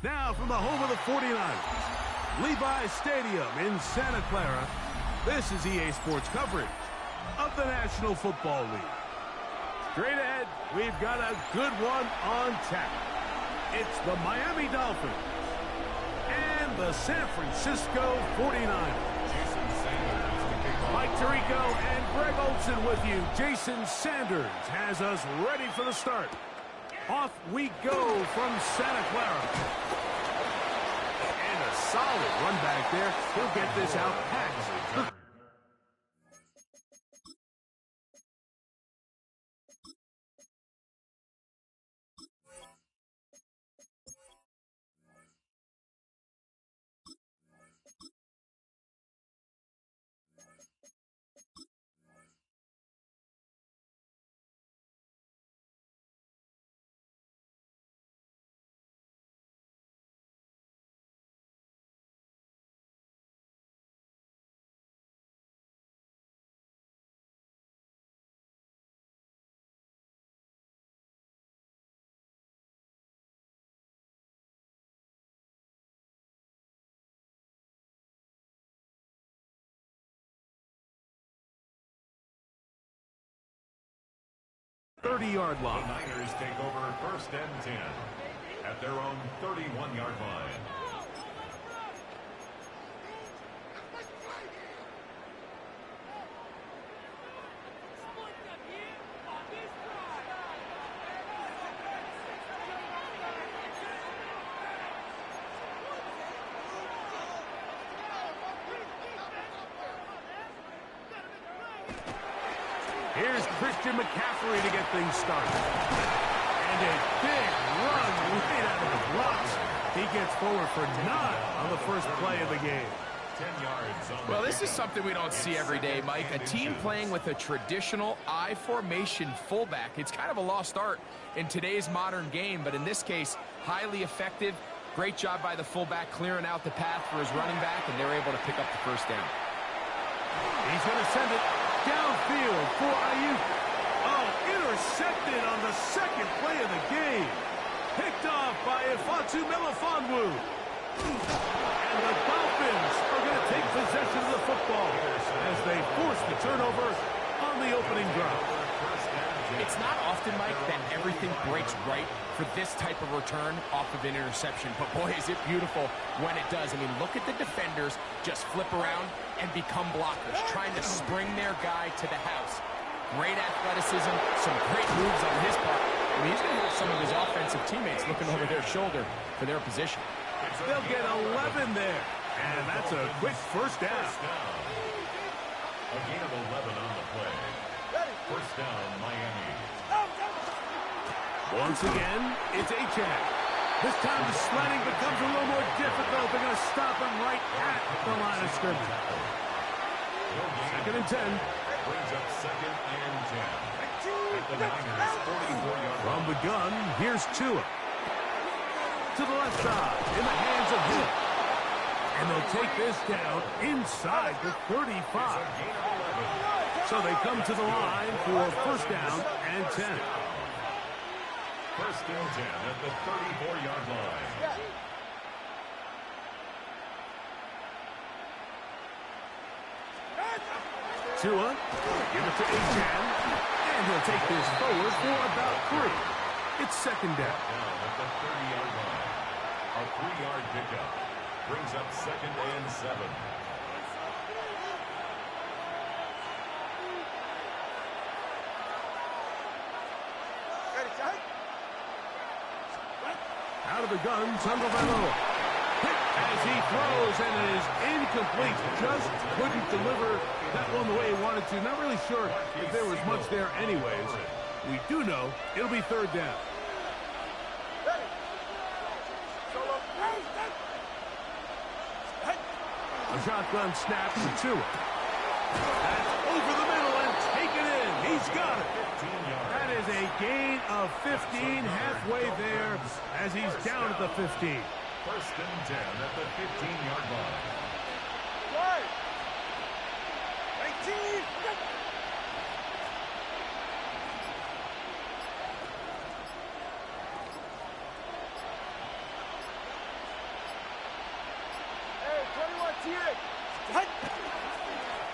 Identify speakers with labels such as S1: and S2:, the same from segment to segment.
S1: Now from the home of the 49ers, Levi's Stadium in Santa Clara, this is EA Sports coverage of the National Football League. Straight ahead, we've got a good one on tap. It's the Miami Dolphins and the San Francisco 49ers. Mike Tirico and Greg Olsen with you. Jason Sanders has us ready for the start. Off we go from Santa Clara. And a solid run back there. He'll get this out past. Thirty-yard line.
S2: The Niners take over 1st and 10 at their own 31-yard line.
S1: Here's Christian McCaffrey to get things started. And a big run right out of the blocks. He gets forward for 9 on the first play of the game.
S2: 10 yards on
S3: well, this is something we don't see every day, Mike. A team playing with a traditional I formation fullback. It's kind of a lost art in today's modern game, but in this case, highly effective. Great job by the fullback clearing out the path for his running back, and they're able to pick up the first down.
S1: He's going to send it downfield for Ayuk. Oh, intercepted on the second play of the game. Picked off by Ifeatu Melifonwu. And the Dolphins are going to take possession of the football as they force the turnover on the opening drive.
S3: It's not often, Mike, that everything breaks right for this type of return off of an interception. But, boy, is it beautiful when it does. I mean, look at the defenders just flip around and become blockers, trying to spring their guy to the house. Great athleticism, some great moves on his part. I mean, he's going to have some of his offensive teammates looking over their shoulder for their position.
S1: They'll get 11 there. And that's a quick first down.
S2: A gain of 11 on the play. First down, Miami.
S1: Once again, it's Achane. This time the sliding becomes a little more difficult. They're going to stop him right at the line of scrimmage. 2nd and 10.
S2: Brings up 2nd and 10. At the Niners' 44-yard
S1: From the gun, here's Tua. To the left side, in the hands of Hill. And they'll take this down inside the 35. So they come to the line for first down and 10.
S2: 1st and 10 at the 34-yard line.
S1: Tua, give it to Achane. And he'll take this forward for about 3. It's 2nd down.
S2: At the 30-yard line. A 3-yard pickup. Brings up 2nd and 7.
S1: Out of the gun, Tagovailoa. Hit as he throws, and it is incomplete. Just couldn't deliver that one the way he wanted to. Not really sure if there was much there anyways. We do know it'll be 3rd down. A shotgun snap for Tua. That's over the middle and taken in. He's got it. That is a gain of 15, halfway there as he's down at the 15.
S2: 1st and 10 at the 15-yard line.
S4: 19.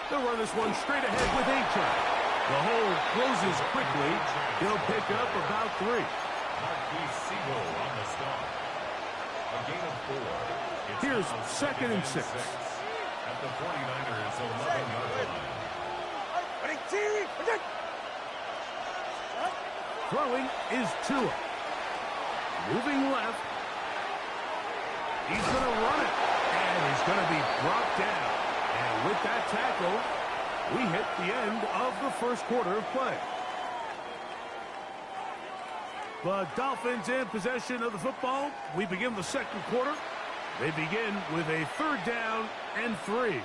S1: They'll run this one straight ahead with H.I. The hole closes quickly. He'll pick up about 3.
S2: On the stop. A gain of 4. It's
S1: Here's
S2: now
S1: 2nd and 6.
S2: At the 49ers 11-yard line.
S1: Throwing is Tua. Moving left. He's going to run it. And he's going to be brought down. And with that tackle, we hit the end of the first quarter of play. The Dolphins in possession of the football. We begin the second quarter. They begin with a 3rd down and 3.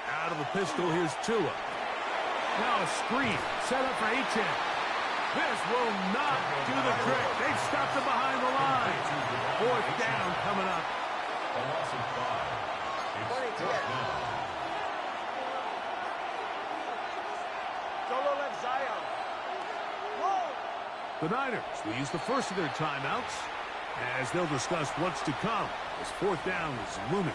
S1: Out of the pistol, here's Tua. Now a screen set up for H.M. This will not do the trick. They've stopped him behind the line. 4th down coming up.
S2: A loss of 5. It's 4th down.
S1: The Niners will use the first of their timeouts as they'll discuss what's to come as 4th down is looming.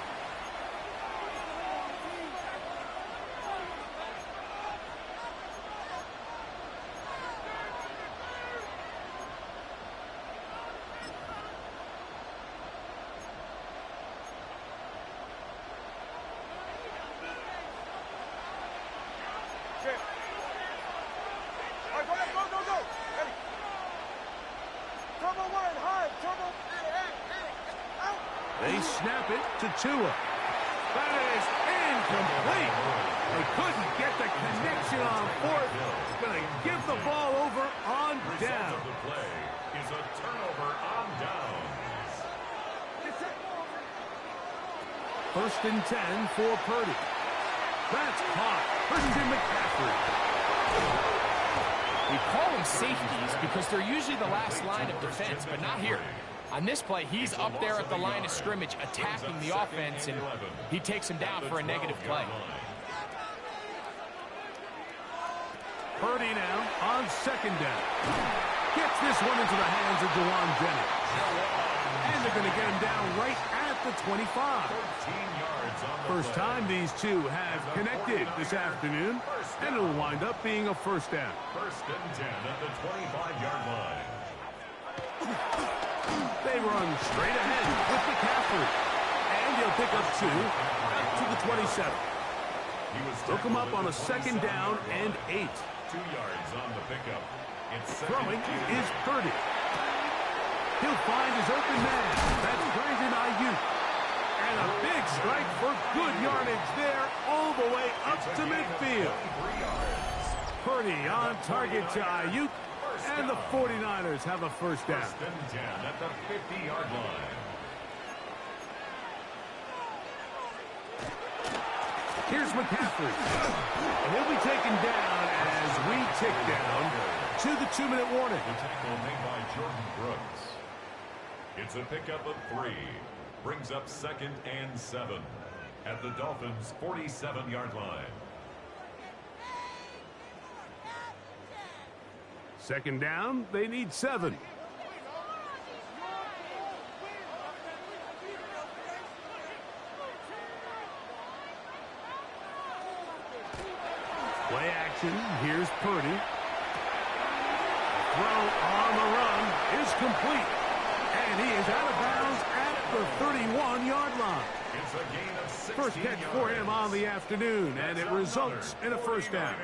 S1: They snap it to Tua. That is incomplete. They couldn't get the connection on 4th. Going to give the ball over on down.
S2: The play is a turnover on downs.
S1: 1st and 10 for Purdy. That's caught. Christian McCaffrey.
S3: We call them safeties because they're usually the last line of defense, but not here. On this play, he's up there at the line of scrimmage attacking the offense, and he takes him down for a negative play.
S1: Purdy now on 2nd down. Gets this one into the hands of Jawan Jennings. And they're going to get him down right at the 25. First time these two have connected this afternoon, and it'll wind up being a 1st down.
S2: 1st and 10 at the 25-yard line.
S1: They run straight ahead with McCaffrey. And he'll pick up 2 out to the 27. Hook him up on a 2nd down and 8.
S2: 2 yards on the pickup. It's
S1: Throwing is Purdy. He'll find his open man. That's Brandon Ayuk. And a big strike for good yardage there all the way up to midfield. Purdy on target to Ayuk. And the 49ers have a 1st down.
S2: 1st and 10 at the 50-yard line.
S1: Here's McCaffrey. And he'll be taken down as we tick down to the 2-minute warning.
S2: The tackle made by Jordan Brooks. It's a pickup of 3. Brings up 2nd and 7 at the Dolphins' 47-yard line.
S1: 2nd down, they need 7. Play action, here's Purdy. Throw on the run is complete. And he is out of bounds at the 31-yard line.
S2: It's a gain of 16
S1: First catch for him on the afternoon, and it results in a 1st down.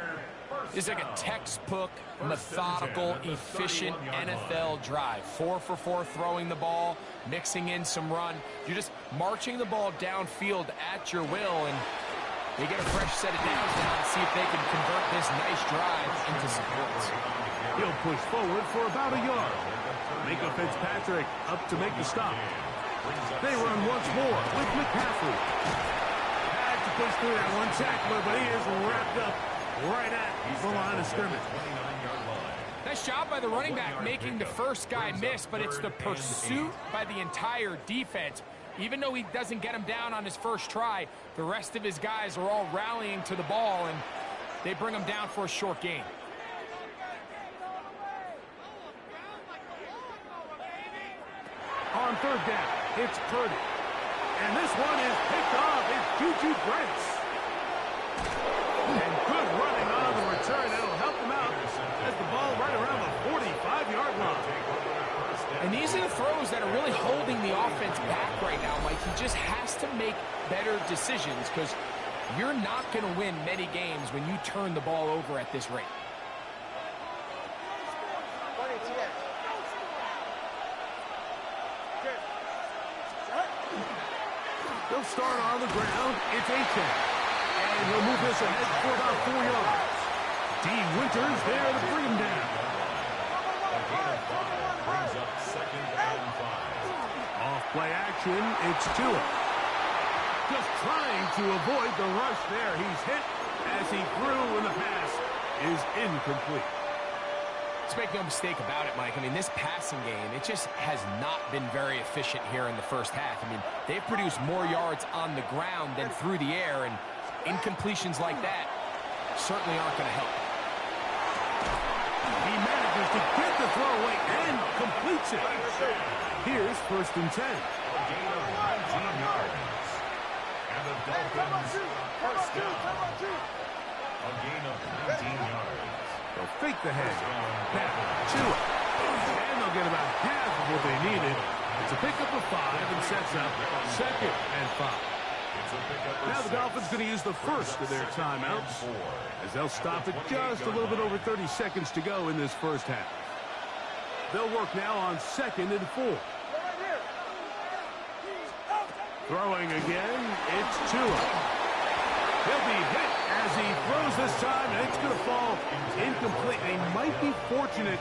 S3: It's like a textbook, methodical, efficient NFL drive. 4 for 4 throwing the ball, mixing in some run. You're just marching the ball downfield at your will, and they get a fresh set of downs now and see if they can convert this nice drive into supports.
S1: He'll push forward for about a yard. Micah Fitzpatrick up to make the stop. They run once more with McCaffrey. Had to push through that one tackler, but he is wrapped up right at the line of scrimmage.
S3: Nice job by the running back making the first guy miss, but it's the pursuit by the entire defense. Even though he doesn't get him down on his first try, the rest of his guys are all rallying to the ball, and they bring him down for a short gain.
S1: On third down, it's Purdy. And this one is picked off. It's Juju Brents. And good running on the return. That'll help them out as the ball right around the 45-yard line.
S3: And these are the throws that are really holding the offense back right now, Mike. He just has to make better decisions because you're not going to win many games when you turn the ball over at this rate.
S1: They'll start on the ground. It's A-Check. And he'll move this ahead for about 4 yards. D. Winters there to bring him down.
S2: A gain of 5 brings up 2nd and 5.
S1: Off play action, it's Tua. Just trying to avoid the rush there. He's hit as he threw, and the pass is incomplete.
S3: Let's make no mistake about it, Mike. I mean, this passing game, it just has not been very efficient here in the first half. I mean, they've produced more yards on the ground than through the air, and incompletions like that certainly aren't going to help.
S1: He manages to get the throw away and completes it. Here's 1st and 10.
S2: A gain of 19 yards. And the Dolphins first down. A gain of 19 yards.
S1: They'll fake the head. Back to it. And they'll get about half of what they needed. It's a pickup of 5 and sets up 2nd and 5. Now the Dolphins going to use the first of their timeouts as they'll stop it just a little bit over 30 seconds to go in this first half. They'll work now on 2nd and 4. Throwing again, it's Tua. He'll be hit as he throws this time, and it's going to fall incomplete. They might be fortunate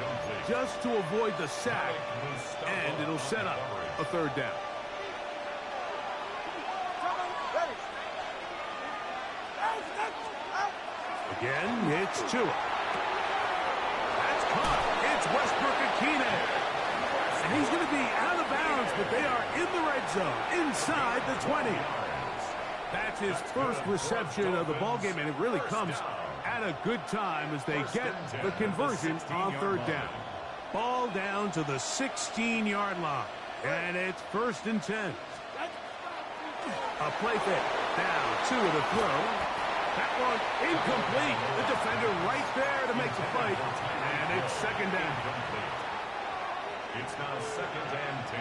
S1: just to avoid the sack, and it'll set up a 3rd down. Again, it's Tua. That's caught. It's Westbrook-Akine. And he's going to be out of bounds, but they are in the red zone, inside the 20. That's his first reception of the ballgame, and it really comes at a good time as they get the conversion on 3rd down. Ball down to the 16-yard line, and it's 1st and 10. A play fake. Down 2 of the throw. That one incomplete. The defender right there to make the fight, and it's 2nd down.
S2: It's now 2nd and 10.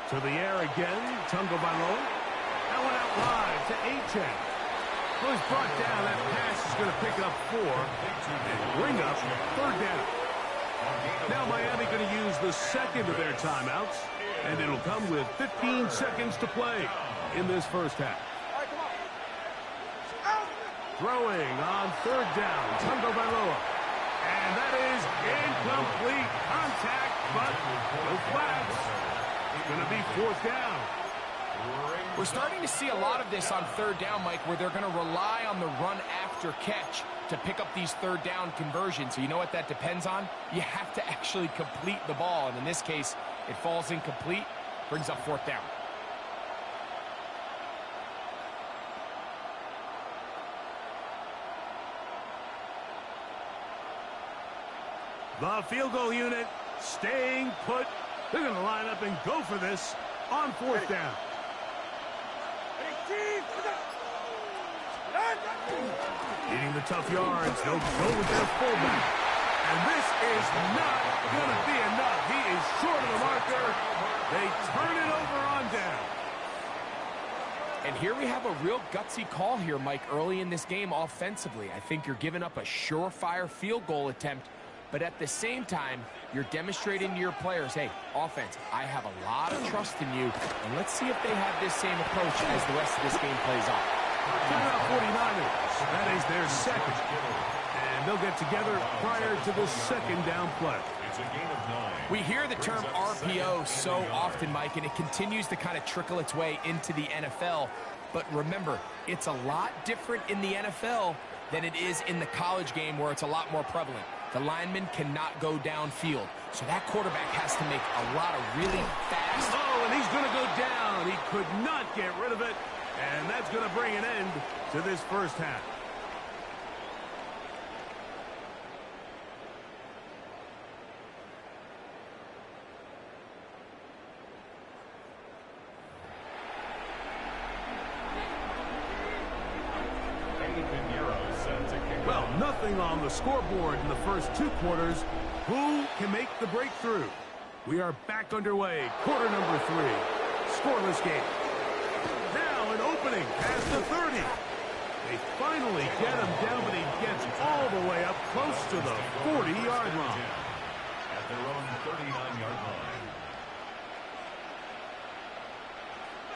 S1: To the air again, Tagovailoa. That one out wide to A-Check. Well, he's brought down. That pass is going to pick up 4 and bring up 3rd down. Now Miami going to use the 2nd of their timeouts, and it'll come with 15 seconds to play in this first half. Throwing on 3rd down, Tagovailoa. And that is incomplete. Contact, but no flags. Going to be 4th down.
S3: We're starting to see a lot of this on 3rd down, Mike, where they're going to rely on the run after catch to pick up these 3rd down conversions. So you know what that depends on? You have to actually complete the ball. And in this case, it falls incomplete, brings up 4th down.
S1: The field goal unit staying put. They're going to line up and go for this on 4th down. Needing the tough yards, they'll go with their fullback. And this is not going to be enough. He is short of the marker. They turn it over on down.
S3: And here we have a real gutsy call here, Mike, early in this game offensively. I think you're giving up a surefire field goal attempt. But at the same time, you're demonstrating to your players, hey, offense, I have a lot of trust in you, and let's see if they have this same approach as the rest of this game plays out.
S1: Timeout 49ers. That is their 2nd. And they'll get together prior to the 2nd down play.
S2: It's a gain of 9.
S3: We hear the term RPO so often, Mike, and it continues to kind of trickle its way into the NFL. But remember, it's a lot different in the NFL than it is in the college game where it's a lot more prevalent. The lineman cannot go downfield. So that quarterback has to make a lot of really fast.
S1: Oh, and he's going to go down. He could not get rid of it. And that's going to bring an end to this first half. Well, nothing on the scoreboard in the first two quarters. Who can make the breakthrough? We are back underway. Quarter number 3. Scoreless game. Now an opening past the 30. They finally get him down, but he gets all the way up close to the 40-yard line.
S2: At their own 39-yard line.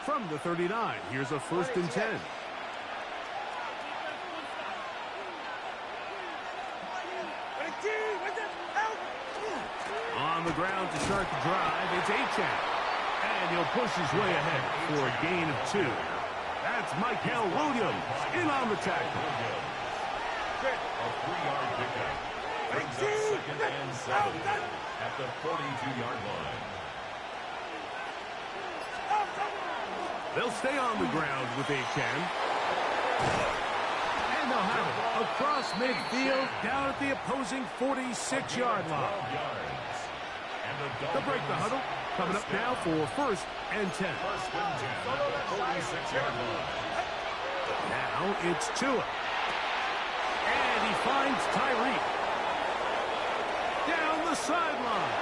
S1: From the 39, here's a 1st and 10. On the ground to start the drive, it's Achan. And he'll push his way ahead for a gain of 2. That's Michael Williams in on the tackle.
S2: A 3-yard pickup. Brings up 2nd and 7 at the 42-yard line.
S1: They'll stay on the ground with Achan. And they'll have it across midfield down at the opposing 46-yard line. They'll break the huddle. Coming up now for 1st and 10. Now it's Tua. And he finds Tyreek. Down the sideline.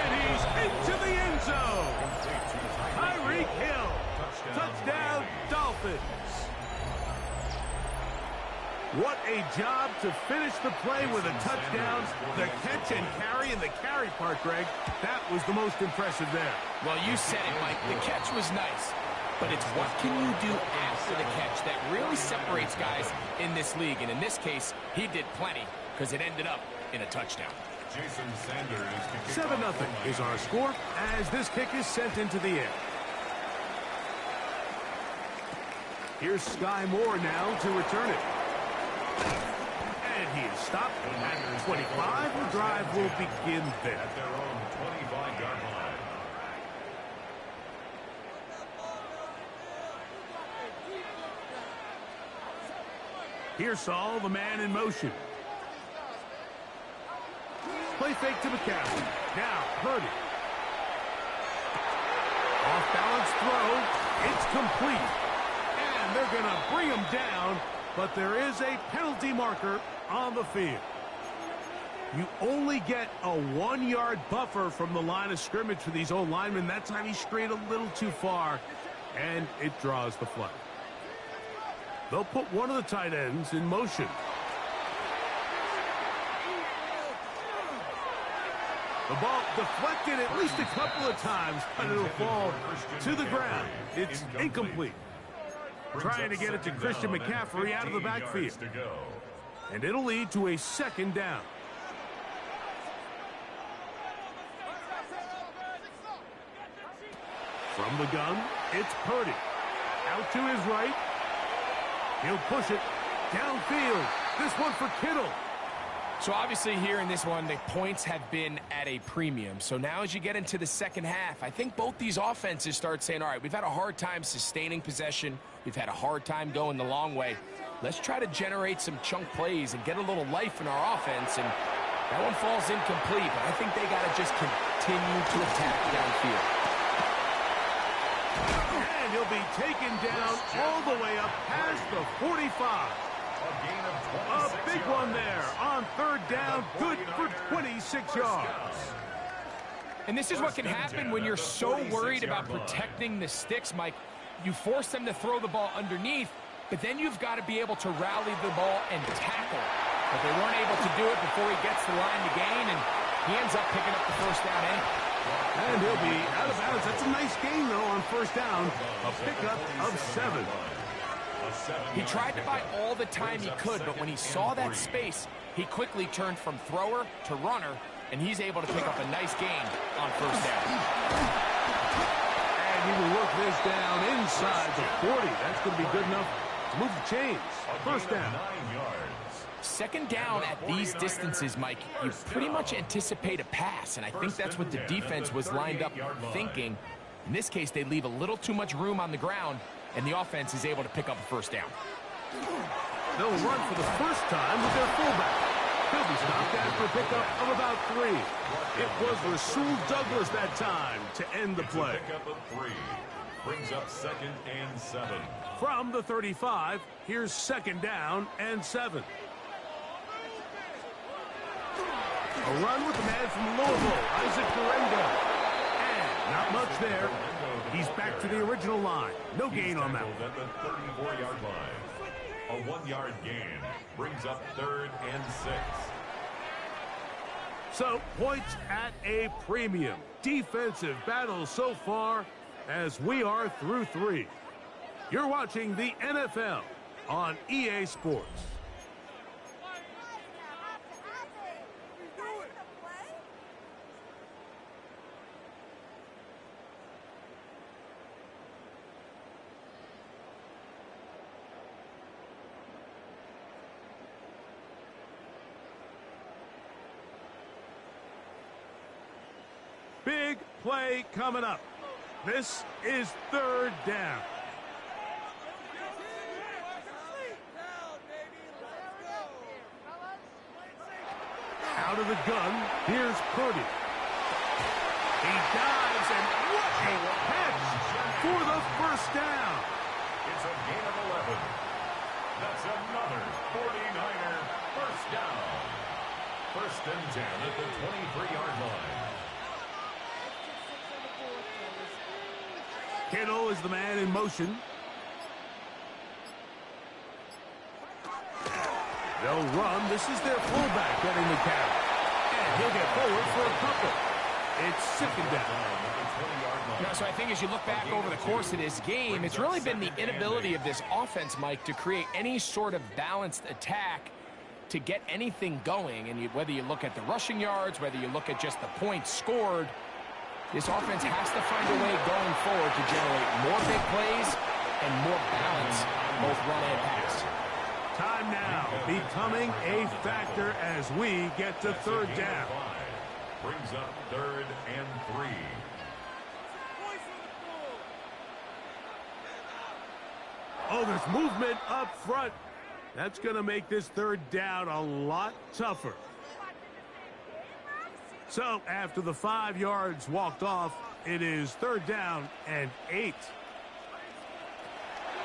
S1: And he's into the end zone. Tyreek Hill. Touchdown, Dolphins. What a job to finish the play with a touchdown. The catch and carry, and the carry part, Greg, that was the most impressive there.
S3: Well, you said it, Mike. The catch was nice. But it's what can you do after the catch that really separates guys in this league. And in this case, he did plenty because it ended up in a touchdown.
S2: Jason Sanders
S1: 7-0 is our score as this kick is sent into the air. Here's Sky Moore now to return it. And he is stopped at 25. The drive will begin there.
S2: At their own 25-yard line.
S1: Here's Saul, the man in motion. Play fake to McCaffrey. Now, Purdy. Off-balance throw. It's complete. And they're going to bring him down, but there is a penalty marker on the field. You only get a 1-yard buffer from the line of scrimmage for these old linemen. That time he strayed a little too far, and it draws the flag. They'll put one of the tight ends in motion. The ball deflected at least a couple of times, but it'll fall to the ground. It's incomplete. Trying to get it to Christian McCaffrey out of the backfield. And it'll lead to a 2nd down. From the gun, it's Purdy. Out to his right. He'll push it downfield. This one for Kittle.
S3: So obviously here in this one, the points have been at a premium. So now as you get into the second half, I think both these offenses start saying, all right, we've had a hard time sustaining possession. We've had a hard time going the long way. Let's try to generate some chunk plays and get a little life in our offense. And that one falls incomplete, but I think they got to just continue to attack downfield.
S1: And he'll be taken down all the way up past the 45. A big one there on 3rd down, good for 26 yards.
S3: And this is what can happen when you're so worried about protecting the sticks, Mike. You force them to throw the ball underneath, but then you've got to be able to rally the ball and tackle. But they weren't able to do it before he gets the line to gain, and he ends up picking up the 1st down anyway.
S1: And he'll be out of bounds. That's a nice gain, though, on 1st down. A pickup of 7.
S3: He tried to buy all the time he could, but when he saw that space, he quickly turned from thrower to runner, and he's able to pick up a nice gain on 1st down.
S1: And he will work this down inside the 40. That's going to be good enough to move the chains. 1st down.
S3: Second down at these distances, Mike, you pretty much anticipate a pass, and I think that's what the defense was lined up thinking. In this case, they leave a little too much room on the ground, and the offense is able to pick up a first down.
S1: They'll run for the first time with their fullback. He'll be stopped after a pickup of about 3. It was Rasul Douglas that time to end the play.
S2: Pickup of 3 brings up 2nd and 7.
S1: From the 35, here's 2nd down and 7. A run with the man from Louisville, Isaac Durango. And not much there. He's back to the original line. No gain on that.
S2: At the 34-yard line. A 1-yard gain brings up 3rd and 6.
S1: So, points at a premium. Defensive battle so far as we are through 3. You're watching the NFL on EA Sports. Big play coming up. This is 3rd down. Out of the gun, here's Purdy. He dives, and what a catch for the first down.
S2: It's a gain of 11. That's another 49er first down. 1st and 10 at the 23-yard line.
S1: Kittle is the man in motion. They'll run. This is their fullback getting the count. And he'll get forward for a couple. It's 2nd down.
S3: So I think as you look back over the course of this game, it's really been the inability of this offense, Mike, to create any sort of balanced attack to get anything going. And whether you look at the rushing yards, whether you look at just the points scored, this offense has to find a way going forward to generate more big plays and more balance, both run and pass.
S1: Time now becoming a factor as we get to 3rd down.
S2: Brings up 3rd and 3.
S1: Oh, there's movement up front. That's going to make this 3rd down a lot tougher. So, after the 5 yards walked off, it is 3rd down and 8.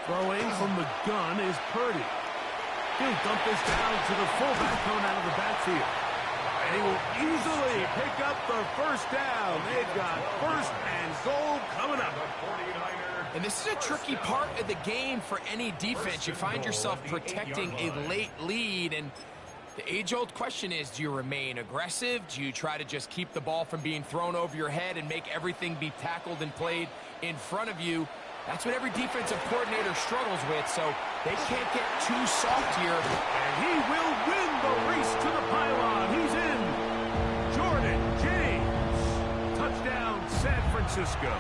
S1: Throwing from the gun is Purdy. He'll dump this down to the fullback coming out of the backfield. And he will easily pick up the first down. They've got 1st and goal coming up.
S3: And this is a tricky part of the game for any defense. You find yourself protecting a late lead, and the age-old question is, do you remain aggressive? Do you try to just keep the ball from being thrown over your head and make everything be tackled and played in front of you? That's what every defensive coordinator struggles with, so they can't get too soft here.
S1: And he will win the race to the pylon. He's in. Jordan James. Touchdown, San Francisco.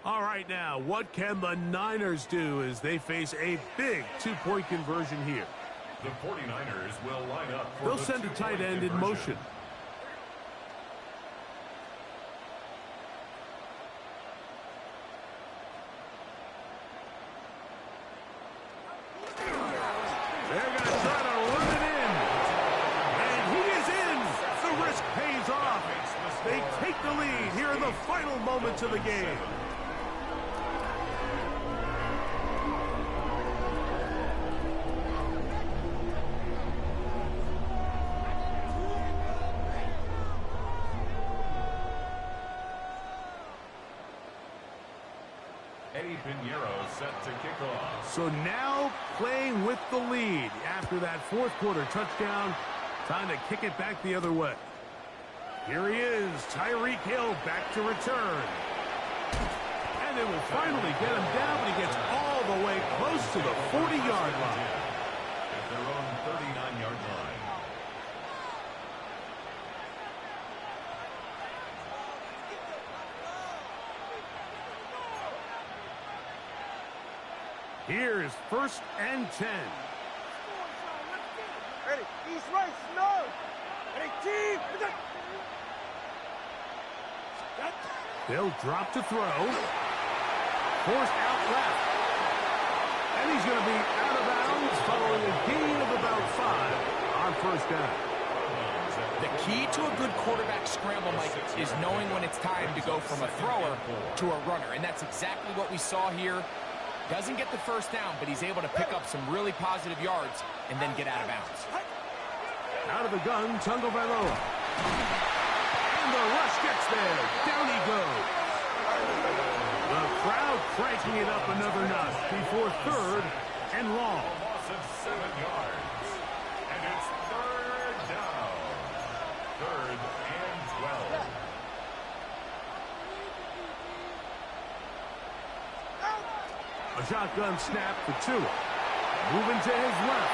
S1: All right, now, what can the Niners do as they face a big 2-point conversion here?
S2: The 49ers will line up for
S1: They'll send a tight end in motion. They're going to try to run it in. And he is in. The risk pays off. They take the lead here in the final moments of the game.
S2: Set to kick off.
S1: So now playing with the lead after that 4th quarter touchdown. Time to kick it back the other way. Here he is, Tyreek Hill back to return. And they will finally get him down, but he gets all the way close to the 40-yard line.
S2: At their own 39-yard line.
S1: Here is 1st and 10.
S4: Ready, east, right, snow. Ready, team.
S1: They'll drop to throw. Forced out left. And he's going to be out of bounds following a gain of about 5 on 1st down.
S3: The key to a good quarterback scramble, Mike, is knowing when it's time to go from a thrower to a runner. And that's exactly what we saw here. Doesn't get the 1st down, but he's able to pick up some really positive yards and then get out of bounds.
S1: Out of the gun, Tagovailoa. And the rush gets there. Down he goes. The crowd cranking it up another notch before 3rd and long.
S2: Loss of 7 yards. And it's 3rd down. 3rd and 12.
S1: A shotgun snap for Tua. Moving to his left.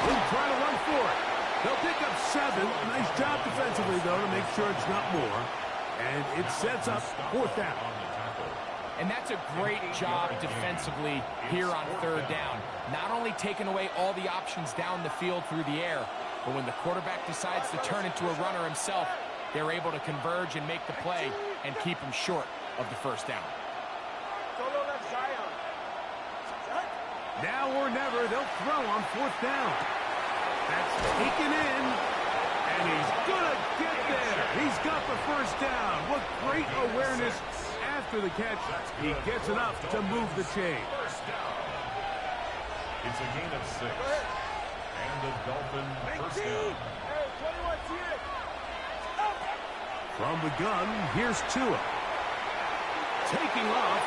S1: He'll try to run for it. They'll pick up 7. Nice job defensively, though, to make sure it's not more. And it sets up 4th down.
S3: And that's a great job defensively here on 3rd down. Not only taking away all the options down the field through the air, but when the quarterback decides to turn into a runner himself, they're able to converge and make the play and keep him short of the 1st down.
S1: Now or never, they'll throw on 4th down. That's taken in, and he's going to get there. He's got the 1st down. What great awareness after the catch. He gets enough to move the chain.
S2: 1st down. It's a gain of 6. And the Dolphin 1st down.
S1: From the gun, here's Tua. Taking off.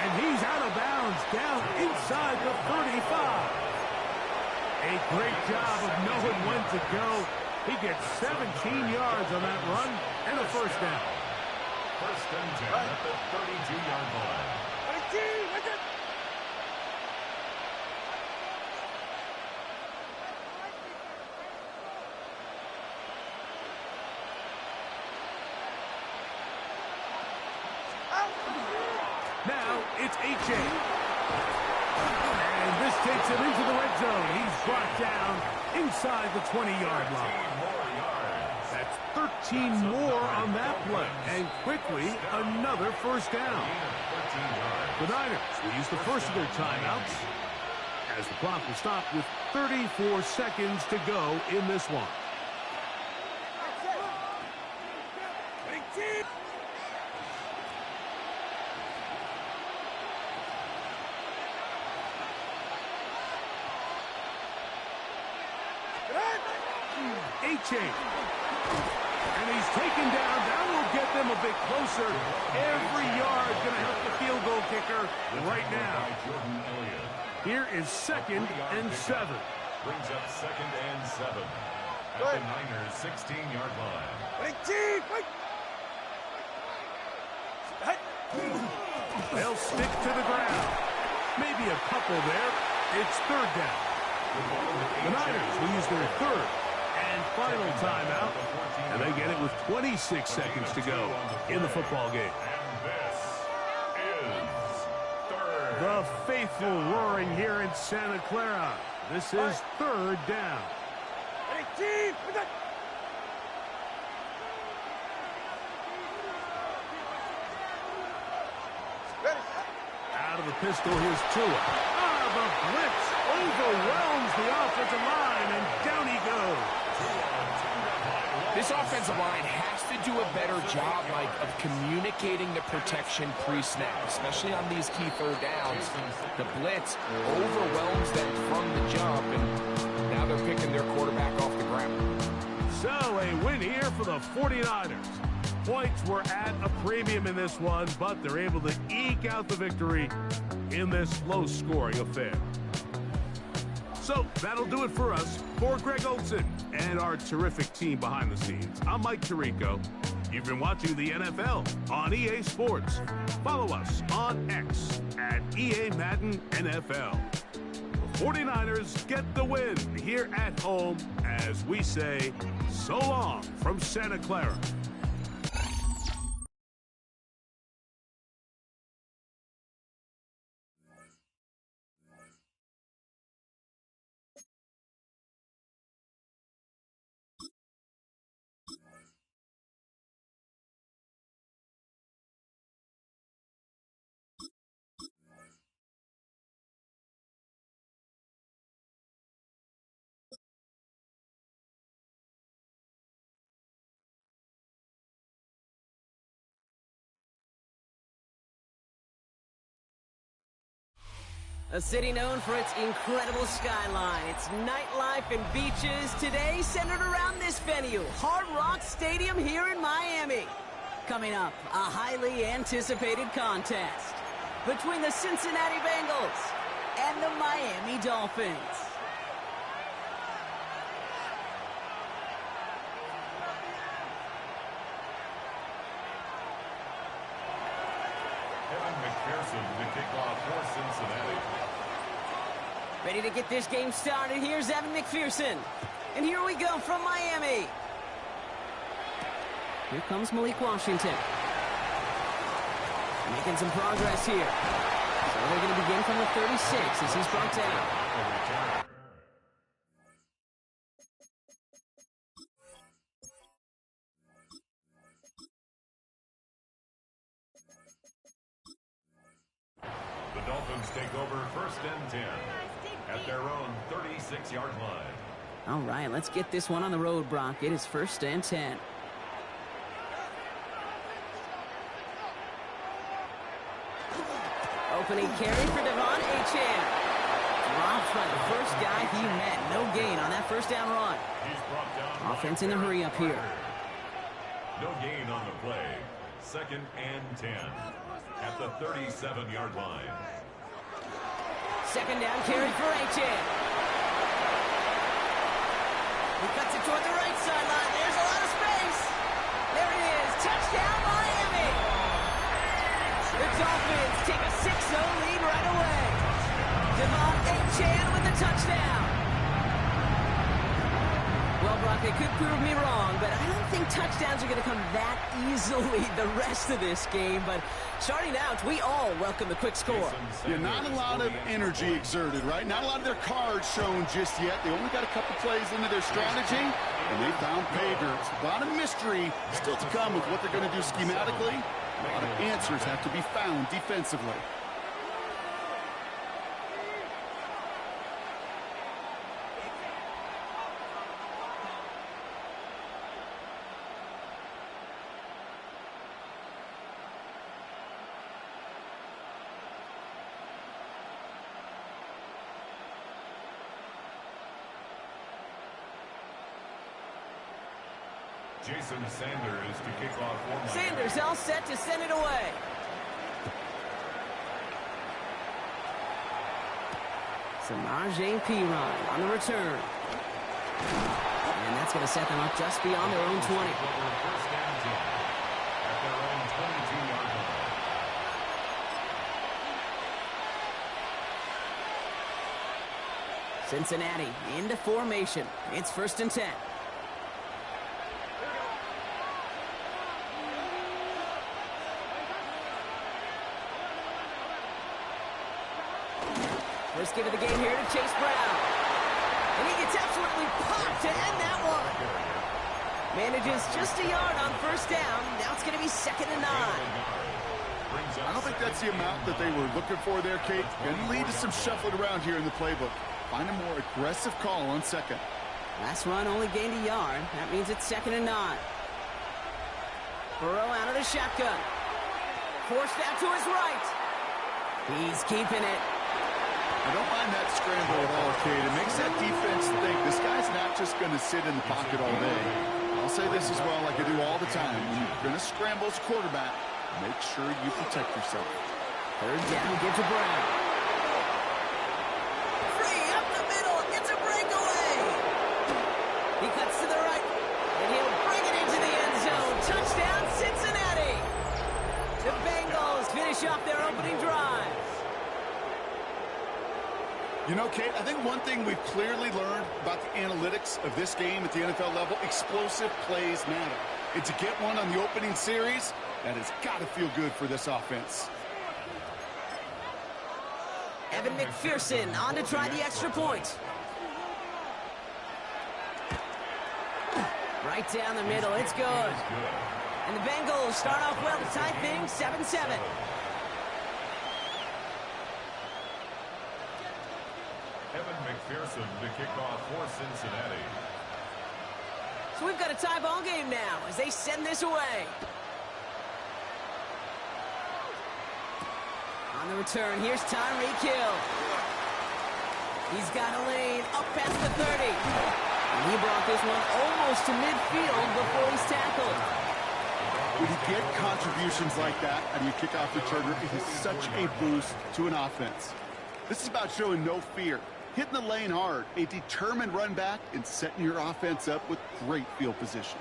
S1: And he's out of bounds, down inside the 35. A great job of knowing when to go. He gets 17 yards on that run and a 1st down.
S2: 1st and 10 at the 32-yard line.
S1: Now it's H.A. And this takes him into the red zone. He's brought down inside the 20-yard line. That's 13 more on that play. And quickly, another 1st down. The Niners will use the first of their timeouts as the clock will stop with 34 seconds to go in this one. H.A. And he's taken down. That will get them a bit closer. Every yard going to help the field goal kicker right now. Here is 2nd and 7.
S2: Brings up 2nd and 7 at the Niners' 16-yard line.
S1: They'll stick to the ground. Maybe a couple there. It's 3rd down. The Niners will use their 3rd and final timeout, and they get it with 26 seconds to go in the football game.
S2: And this is 3rd.
S1: The faithful roaring here in Santa Clara. This is 3rd down. Out of the pistol, here's Tua. The blitz overwhelms the offensive line, and down he goes.
S3: This offensive line has to do a better job, Mike, of communicating the protection pre-snap, especially on these key 3rd downs. The blitz overwhelms them from the jump, and now they're picking their quarterback off the ground.
S1: So a win here for the 49ers. Points were at a premium in this one, but they're able to eke out the victory in this low-scoring affair. So that'll do it for us. For Greg Olson and our terrific team behind the scenes. I'm Mike Tirico. You've been watching the NFL on EA Sports. Follow us on X at EA Madden NFL. The 49ers get the win here at home as we say so long from Santa Clara.
S5: A city known for its incredible skyline, its nightlife and beaches, today centered around this venue, Hard Rock Stadium here in Miami. Coming up, a highly anticipated contest between the Cincinnati Bengals and the Miami Dolphins.
S2: The kickoff for Cincinnati.
S5: Ready to get this game started. Here's Evan McPherson. And here we go from Miami. Here comes Malik Washington. Making some progress here. So they're going to begin from the 36 as he's brought down.
S2: Take over 1st and 10 at their own 36-yard line.
S5: All right, let's get this one on the road, Brock. It is 1st and 10. Opening carry for Devon Achane. Dropped by the first guy he met. No gain on that first down run.
S2: He's brought down
S5: offense in a hurry up here.
S2: No gain on the play. 2nd and 10 at the 37-yard line.
S5: 2nd down carry for Achane. He cuts it toward the right sideline. There's a lot of space. There it is. Touchdown, Miami. The Dolphins take a 6-0 lead right away. Devon Achane with the touchdown. Well, Brock, they could prove me wrong, but I don't think touchdowns are going to come that easily the rest of this game. But starting out, we all welcome the quick score.
S6: Yeah, not a lot of energy exerted, right? Not a lot of their cards shown just yet. They only got a couple plays into their strategy, and they found pay dirt. A lot of mystery still to come with what they're going to do schematically. A lot of answers have to be found defensively.
S2: Jason Sanders to kick off for Miami.
S5: Sanders all set to send it away. Samaje Perine on the return. And that's going to set them up just beyond their own 20.
S2: 1st and 10 at their own 22-yard line.
S5: Cincinnati into formation. It's 1st and 10. First give of the game here to Chase Brown. And he gets absolutely popped to end that one. Manages just a yard on 1st down. Now it's going to be 2nd and 9.
S6: I don't think that's the amount that they were looking for there, Kate. Going to lead to some shuffling around here in the playbook. Find a more aggressive call on 2nd.
S5: Last run only gained a yard. That means it's 2nd and 9. Burrow out of the shotgun. Forced out to his right. He's keeping it.
S6: I don't mind that scramble at all, Kate. It makes that defense think this guy's not just going to sit in the pocket all day. I'll say this as well like I do all the time. When you're going to scramble as a quarterback, make sure you protect yourself.
S5: 3rd down, give to Brown. Free up the middle. It's a breakaway. He cuts The Bengals finish off their opening drive.
S6: You know, Kate, I think one thing we've clearly learned about the analytics of this game at the NFL level, explosive plays matter. And to get one on the opening series, that has got to feel good for this offense.
S5: Evan McPherson on to try the extra point. Right down the middle, it's good. And the Bengals start off well to tie things 7-7.
S2: Evan McPherson to kick off for Cincinnati.
S5: So we've got a tie ball game now as they send this away. On the return, here's Tyreek Hill. He's got a lane up past the 30. And he brought this one almost to midfield before he's tackled.
S6: When you get contributions like that out of your kickoff returner, it is such a boost to an offense. This is about showing no fear, hitting the lane hard, a determined run back, and setting your offense up with great field position.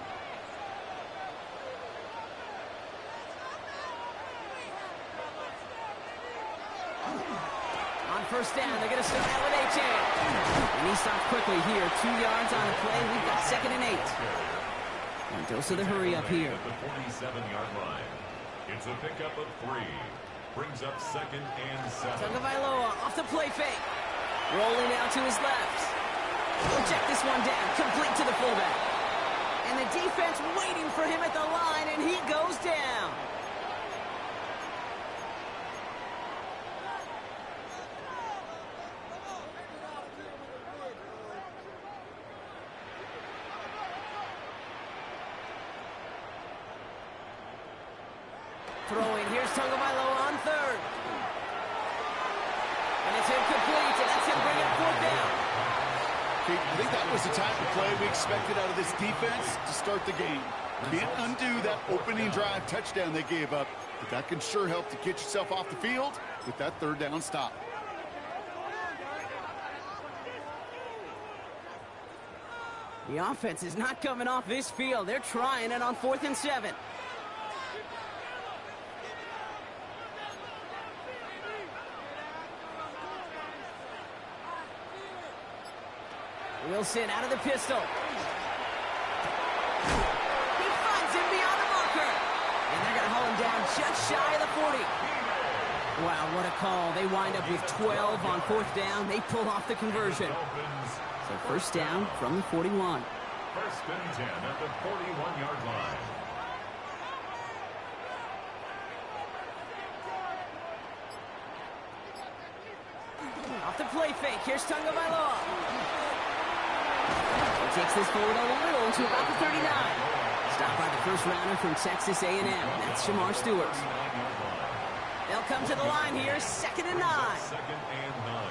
S5: On first down, they're going to start out with H.A. And he stops quickly here. 2 yards on the play. We've got 2nd and 8. And dose of the hurry up here.
S2: At the 47-yard line. It's a pickup of 3. Brings up 2nd and 7.
S5: Tagovailoa off the play fake. Rolling out to his left. He'll check this one down. Complete to the fullback. And the defense waiting for him at the line, and he goes down. Throwing, here's Tagovailoa on 3rd. And it's incomplete, and that's him bringing up 4th down.
S6: Okay, I think that was the type of play we expected out of this defense to start the game. Can't undo that opening drive touchdown they gave up, but that can sure help to get yourself off the field with that 3rd down stop.
S5: The offense is not coming off this field. They're trying it on 4th and 7. Wilson out of the pistol. He finds him beyond the marker. And they're going to haul him down just shy of the 40. Wow, what a call. They wind up with 12 on 4th down. They pull off the conversion. So first down from the 41.
S2: 1st and 10 at the 41-yard line.
S5: Off the play fake. Here's Tagovailoa. Takes this forward a little to about the 39. Stopped by the first rounder from Texas A&M. That's Shamar Stewart. They'll come to the line here, 2nd and 9.
S2: 2nd and 9.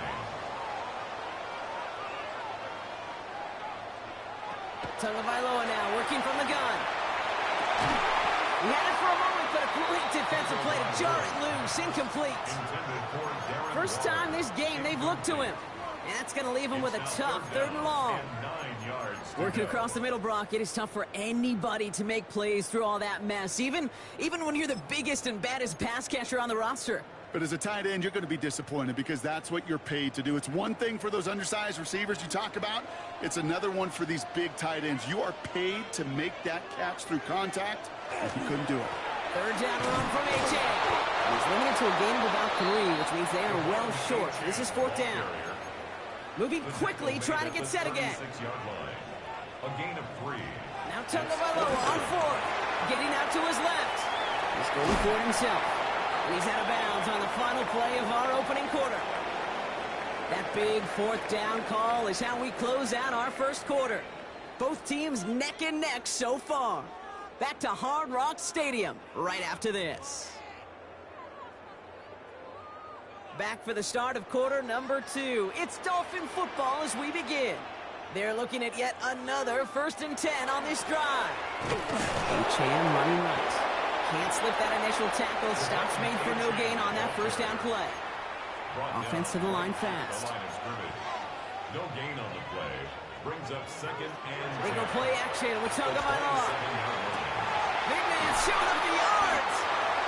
S5: Tagovailoa now working from the gun. He had it for a moment, but a great defensive play to jar it loose. Incomplete. First time this game they've looked to him. And that's going to leave him with a tough 3rd and long. Working across the middle, Brock, it is tough for anybody to make plays through all that mess, even when you're the biggest and baddest pass catcher on the roster.
S6: But as a tight end, you're going to be disappointed because that's what you're paid to do. It's one thing for those undersized receivers you talk about. It's another one for these big tight ends. You are paid to make that catch through contact, and you couldn't do it.
S5: 3rd down run from H.A. He's limited to a gain of about 3, which means they are well short. This is 4th down. Moving quickly, trying to get set again.
S2: A gain of 3.
S5: Now Tagovailoa on 4th. Getting out to his left. He's going for it himself. And he's out of bounds on the final play of our opening quarter. That big 4th down call is how we close out our first quarter. Both teams neck and neck so far. Back to Hard Rock Stadium right after this. Back for the start of quarter number 2. It's Dolphin football as we begin. They're looking at yet another 1st and 10 on this drive. H.A.M. running right. Can't slip that initial tackle. Stops made for no gain on that 1st down play. Offense to the line fast.
S2: No gain on the play. Brings up 2nd and 10.
S5: They go play action with Tagovailoa. Big man showing up the yards.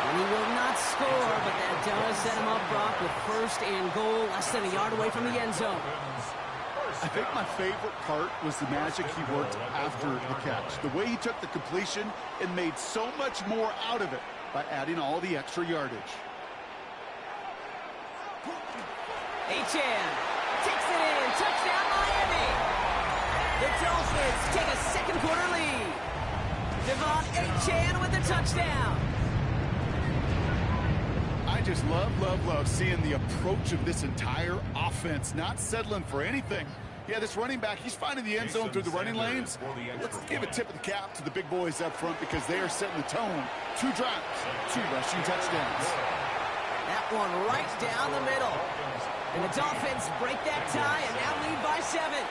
S5: And he will not score, but that does set him up, Brock, with first and goal, less than a yard away from the end zone.
S6: I think my favorite part was the magic he worked after the catch. The way he took the completion and made so much more out of it by adding all the extra yardage.
S5: Achane takes it in. Touchdown, Miami. The Dolphins take a second quarter lead. Devon Achane with the touchdown.
S6: I just love seeing the approach of this entire offense, not settling for anything. Yeah, this running back, he's finding the end zone through the running lanes. Let's give a tip of the cap to the big boys up front because they are setting the tone. 2 drops, 2 rushing touchdowns.
S5: That one right down the middle. And the Dolphins break that tie and now lead by 7.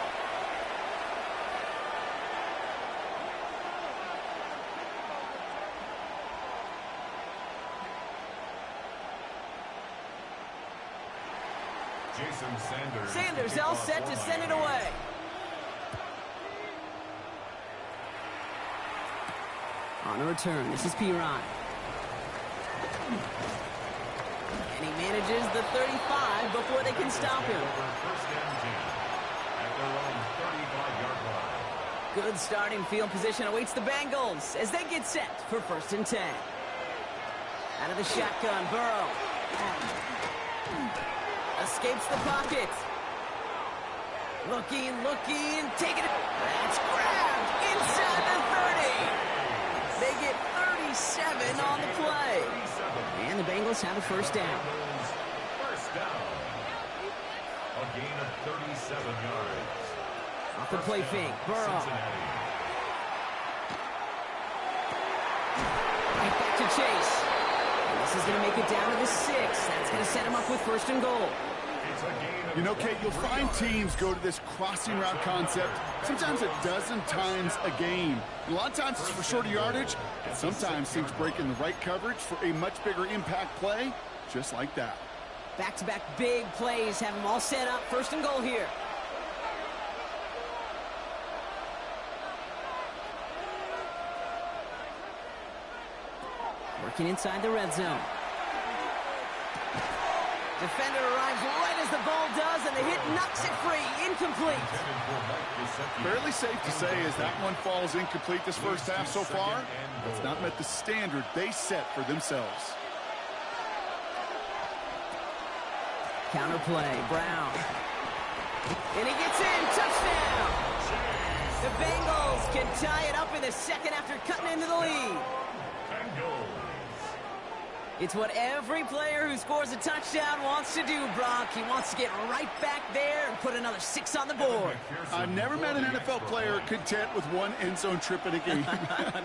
S5: Sanders all set to send it away. On a return, this is Piron. And he manages the 35 before they can stop him. Good starting field position awaits the Bengals as they get set for 1st and 10. Out of the shotgun, Burrow. Escapes the pocket. Looking, taking it. That's grabbed inside the 30. They get 37 on the play. And the Bengals have a first down.
S2: First down. A gain of 37 yards.
S5: Off the play fake, Burrow. Right back to Chase. And this is going to make it down to the 6. That's going to set him up with 1st and goal.
S6: You know, Kate, you'll find teams go to this crossing route concept sometimes a dozen times a game. A lot of times it's for shorter yardage, and sometimes teams break in the right coverage for a much bigger impact play, just like that.
S5: Back-to-back big plays have them all set up. 1st and goal here. Working inside the red zone. Defender arrives right as the ball does, and the hit knocks it free. Incomplete.
S6: Fairly safe to say as that one falls incomplete this first half so far. It's not met the standard they set for themselves.
S5: Counterplay, Brown. And he gets in. Touchdown. The Bengals can tie it up in the second after cutting into the lead. It's what every player who scores a touchdown wants to do, Brock. He wants to get right back there and put another 6 on the board.
S6: I've never met an NFL player content with one end zone trip in a game.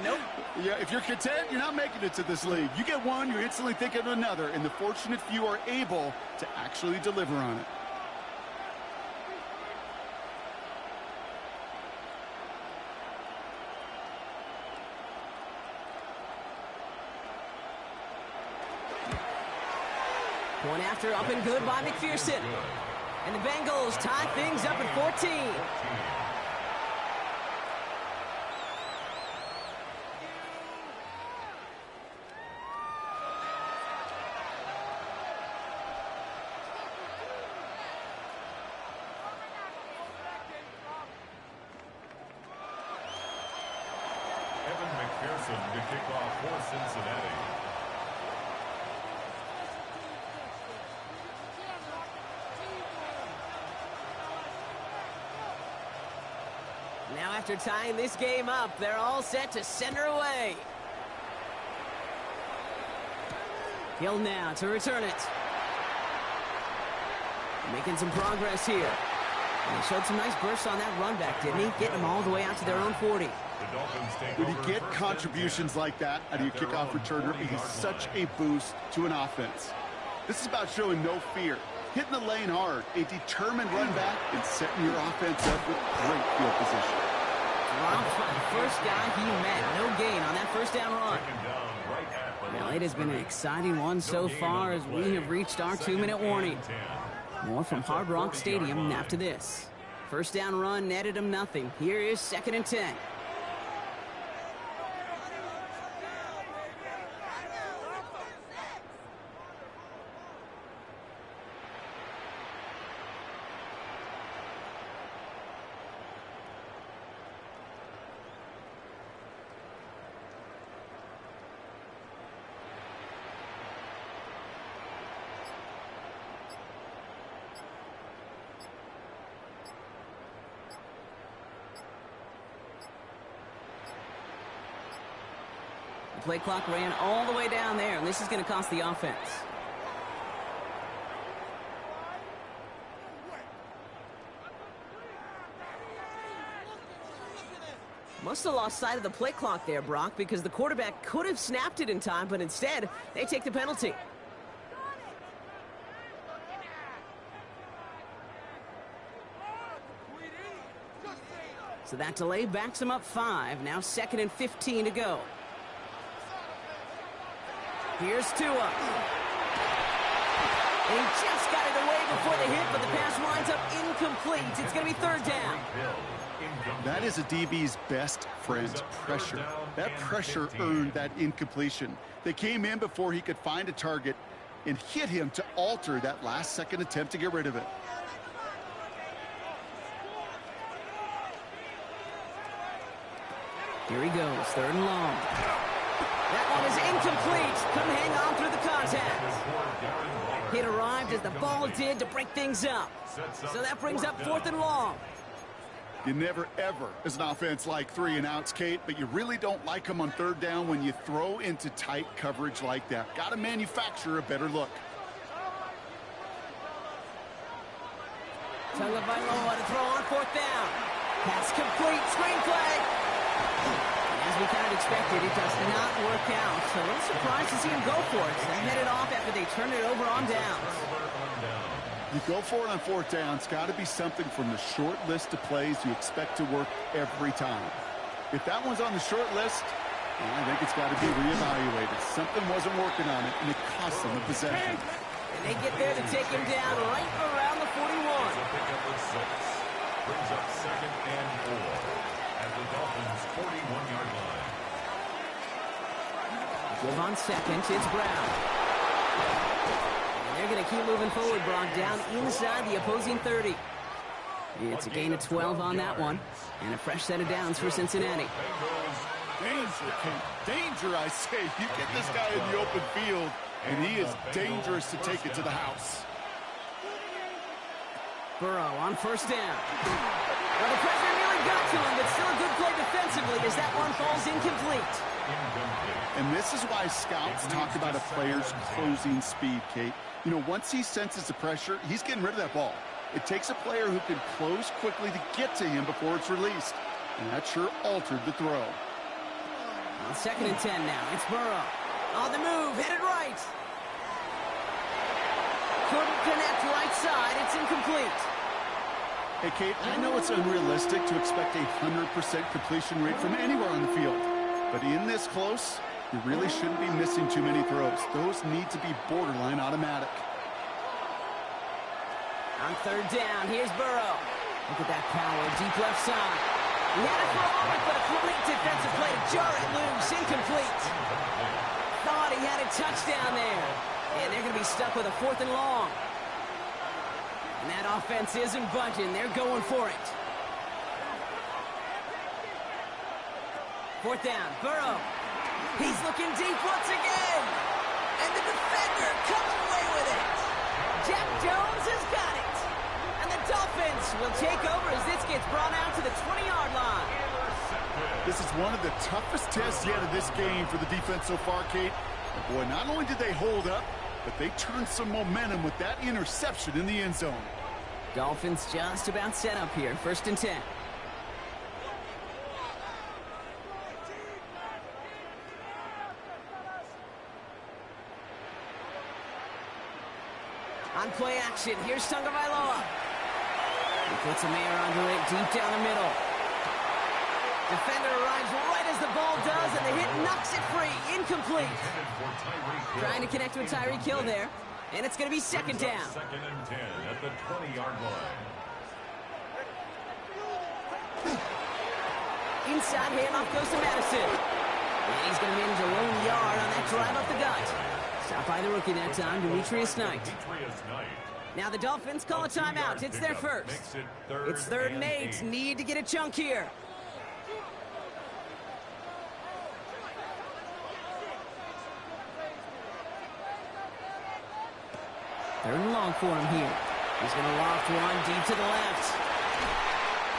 S5: Nope.
S6: Yeah, if you're content, you're not making it to this league. You get one, you're instantly thinking of another, and the fortunate few are able to actually deliver on it.
S5: One after, up and good by McPherson. And the Bengals tie things up at 14.
S2: Evan McPherson to kick off for Cincinnati.
S5: Now after tying this game up, they're all set to send her away. Hill now to return it. Making some progress here. And he showed some nice bursts on that run back, didn't he? Getting them all the way out to their own 40.
S6: When you get contributions like that out of your kickoff returner, it is such a boost to an offense. This is about showing no fear, hitting the lane hard, a determined run back, and setting your offense up with great field position.
S5: Dropped by the first guy he met. No gain on that first down run. Well, it has been an exciting one so far as we have reached our 2-minute warning. More from Hard Rock Stadium after this. First down run netted him nothing. Here is 2nd and 10. The play clock ran all the way down there, and this is going to cost the offense. Must have lost sight of the play clock there, Brock, because the quarterback could have snapped it in time, but instead, they take the penalty. So that delay backs them up 5. Now 2nd and 15 to go. Here's Tua. And he just got it away before the hit, but the pass winds up incomplete. It's going to be 3rd down.
S6: That is a DB's best friend, pressure. That pressure earned that incompletion. They came in before he could find a target and hit him to alter that last-second attempt to get rid of it.
S5: Here he goes, 3rd and long. That one is incomplete. Couldn't hang on through the contact. Hit arrived as the ball did to break things up. So that brings up 4th and long.
S6: You never, ever, as an offense, like 3 and outs, Kate, but you really don't like them on 3rd down when you throw into tight coverage like that. Got to manufacture a better look.
S5: Tagovailoa to throw on 4th down. Pass complete, screenplay. As we kind of expected, it does not work out. So a little surprised to see him go for it. They headed off after they turned it over on downs.
S6: You go for it on 4th down. It's got to be something from the short list of plays you expect to work every time. If that one's on the short list, well, I think it's got to be reevaluated. Something wasn't working on it, and it cost them the possession.
S5: And they get there to take him down right around the 41.
S2: Pickup of 6. Brings up 2nd and 4 at the Dolphins' 41-yard line.
S5: Give on 2nd, it's Brown. And they're going to keep moving forward, Brock, down inside the opposing 30. It's a gain of 12 on that one, and a fresh set of downs for Cincinnati.
S6: Danger, Kate. Danger, I say. You get this guy in the open field, and he is dangerous to take it to the house.
S5: Burrow on 1st down. Well, the pressure nearly got to him, but still a good play defensively as that one falls incomplete.
S6: And this is why scouts talk about a player's closing speed, Kate. You know, once he senses the pressure, he's getting rid of that ball. It takes a player who can close quickly to get to him before it's released. And that sure altered the throw.
S5: On 2nd and 10 now, it's Burrow. On the move, headed right. Couldn't connect right side, it's incomplete.
S6: Hey, Kate, I know it's unrealistic to expect a 100% completion rate from anywhere on the field. But in this close, you really shouldn't be missing too many throws. Those need to be borderline automatic.
S5: On 3rd down, here's Burrow. Look at that power, deep left side. He had a throw on it, but a complete defensive play to jar it loose, incomplete. Thought he had a touchdown there. And they're going to be stuck with a 4th and long. And that offense isn't budging. They're going for it. 4th down, Burrow. He's looking deep once again. And the defender comes away with it. Jack Jones has got it. And the Dolphins will take over as this gets brought out to the 20-yard line.
S6: This is one of the toughest tests yet of this game for the defense so far, Kate. And boy, not only did they hold up, but they turned some momentum with that interception in the end zone.
S5: Dolphins just about set up here. 1st and 10. On play action, here's Tagovailoa. He puts a man under it deep down the middle. Defender arrives right as the ball does, and the hit knocks it free. Incomplete. Trying to connect with Tyreek Hill there. And it's going to be 2nd down.
S2: 2nd and 10 at the 20-yard line.
S5: Inside handoff goes to Madison. And he's going to manage a lone yard on that drive up the gut. Stopped by the rookie that time, Demetrius Knight. Now the Dolphins call a timeout. It's their first. It's 3rd and 8. Need to get a chunk here. 3rd and long for him here. He's going to loft one deep to the left.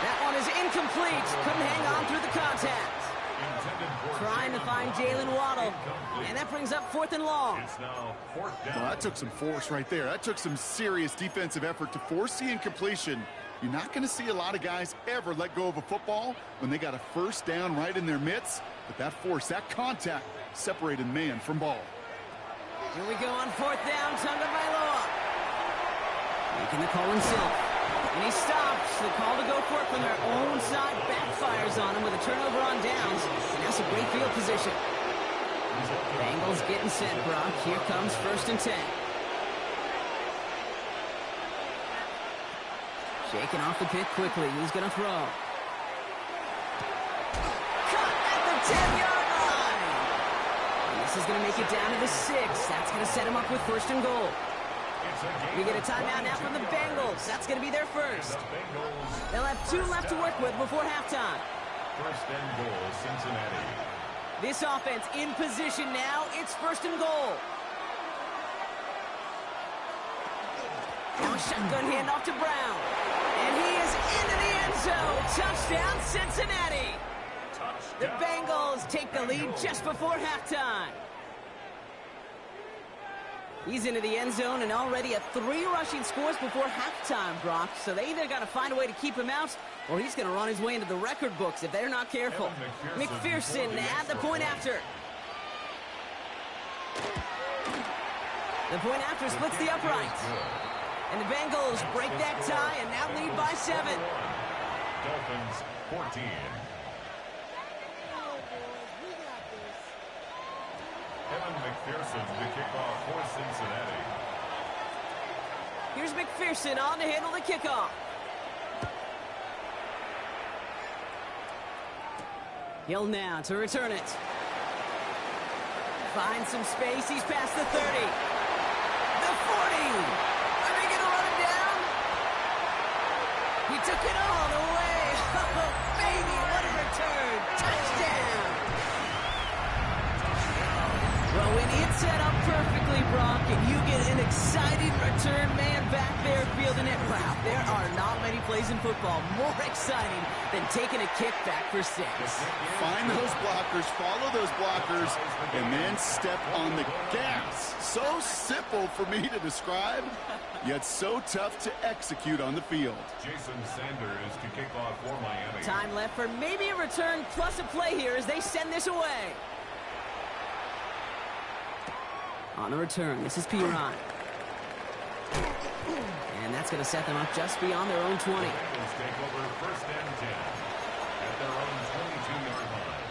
S5: That one is incomplete. Couldn't hang on through the contact. Trying to find Jalen Waddle. And that brings up 4th and long.
S2: It's now 4th down.
S6: Well, that took some force right there. That took some serious defensive effort to force the incompletion. You're not going to see a lot of guys ever let go of a football when they got a 1st down right in their midst. But that force, that contact, separated man from ball.
S5: Here we go on 4th down. Tagovailoa making the call himself. And he stops. The call to go for it from their own side backfires on him with a turnover on downs. And that's a great field position. Bengals getting set, Brock. Here comes 1st and 10. Shaking off the pick quickly. He's going to throw. Cut at the 10-yard line. And this is going to make it down to the 6. That's going to set him up with 1st and goal. We get a timeout now from the Bengals. That's going to be their first. They'll have 2 left to work with before halftime.
S2: 1st and goal, Cincinnati.
S5: This offense in position now. It's 1st and goal. Now a shotgun handoff to Brown. And he is into the end zone. Touchdown, Cincinnati. The Bengals take the lead just before halftime. He's into the end zone and already at 3 rushing scores before halftime, Brock. So they either got to find a way to keep him out or he's going to run his way into the record books if they're not careful. McPherson at the point after. The point after splits the uprights. And the Bengals break that tie and now lead by 7.
S2: Dolphins 14. Evan McPherson to kick off for Cincinnati.
S5: Here's McPherson on to handle the kickoff. Hill now to return it. Finds some space. He's past the 30. The 40. Are they going to run him down? He took it all the way. Oh, baby, what a return. Touchdown. Well, when it's set up perfectly, Brock, and you get an exciting return man back there fielding it, wow, there are not many plays in football more exciting than taking a kick back for 6.
S6: Find those blockers, follow those blockers, and then step on the gas. So simple for me to describe, yet so tough to execute on the field.
S2: Jason Sanders to kick off for Miami.
S5: Time left for maybe a return plus a play here as they send this away. On the return, this is Piron. And that's going to set them up just beyond their own 20.
S2: Take over 1st and 10 at their own 22-yard line.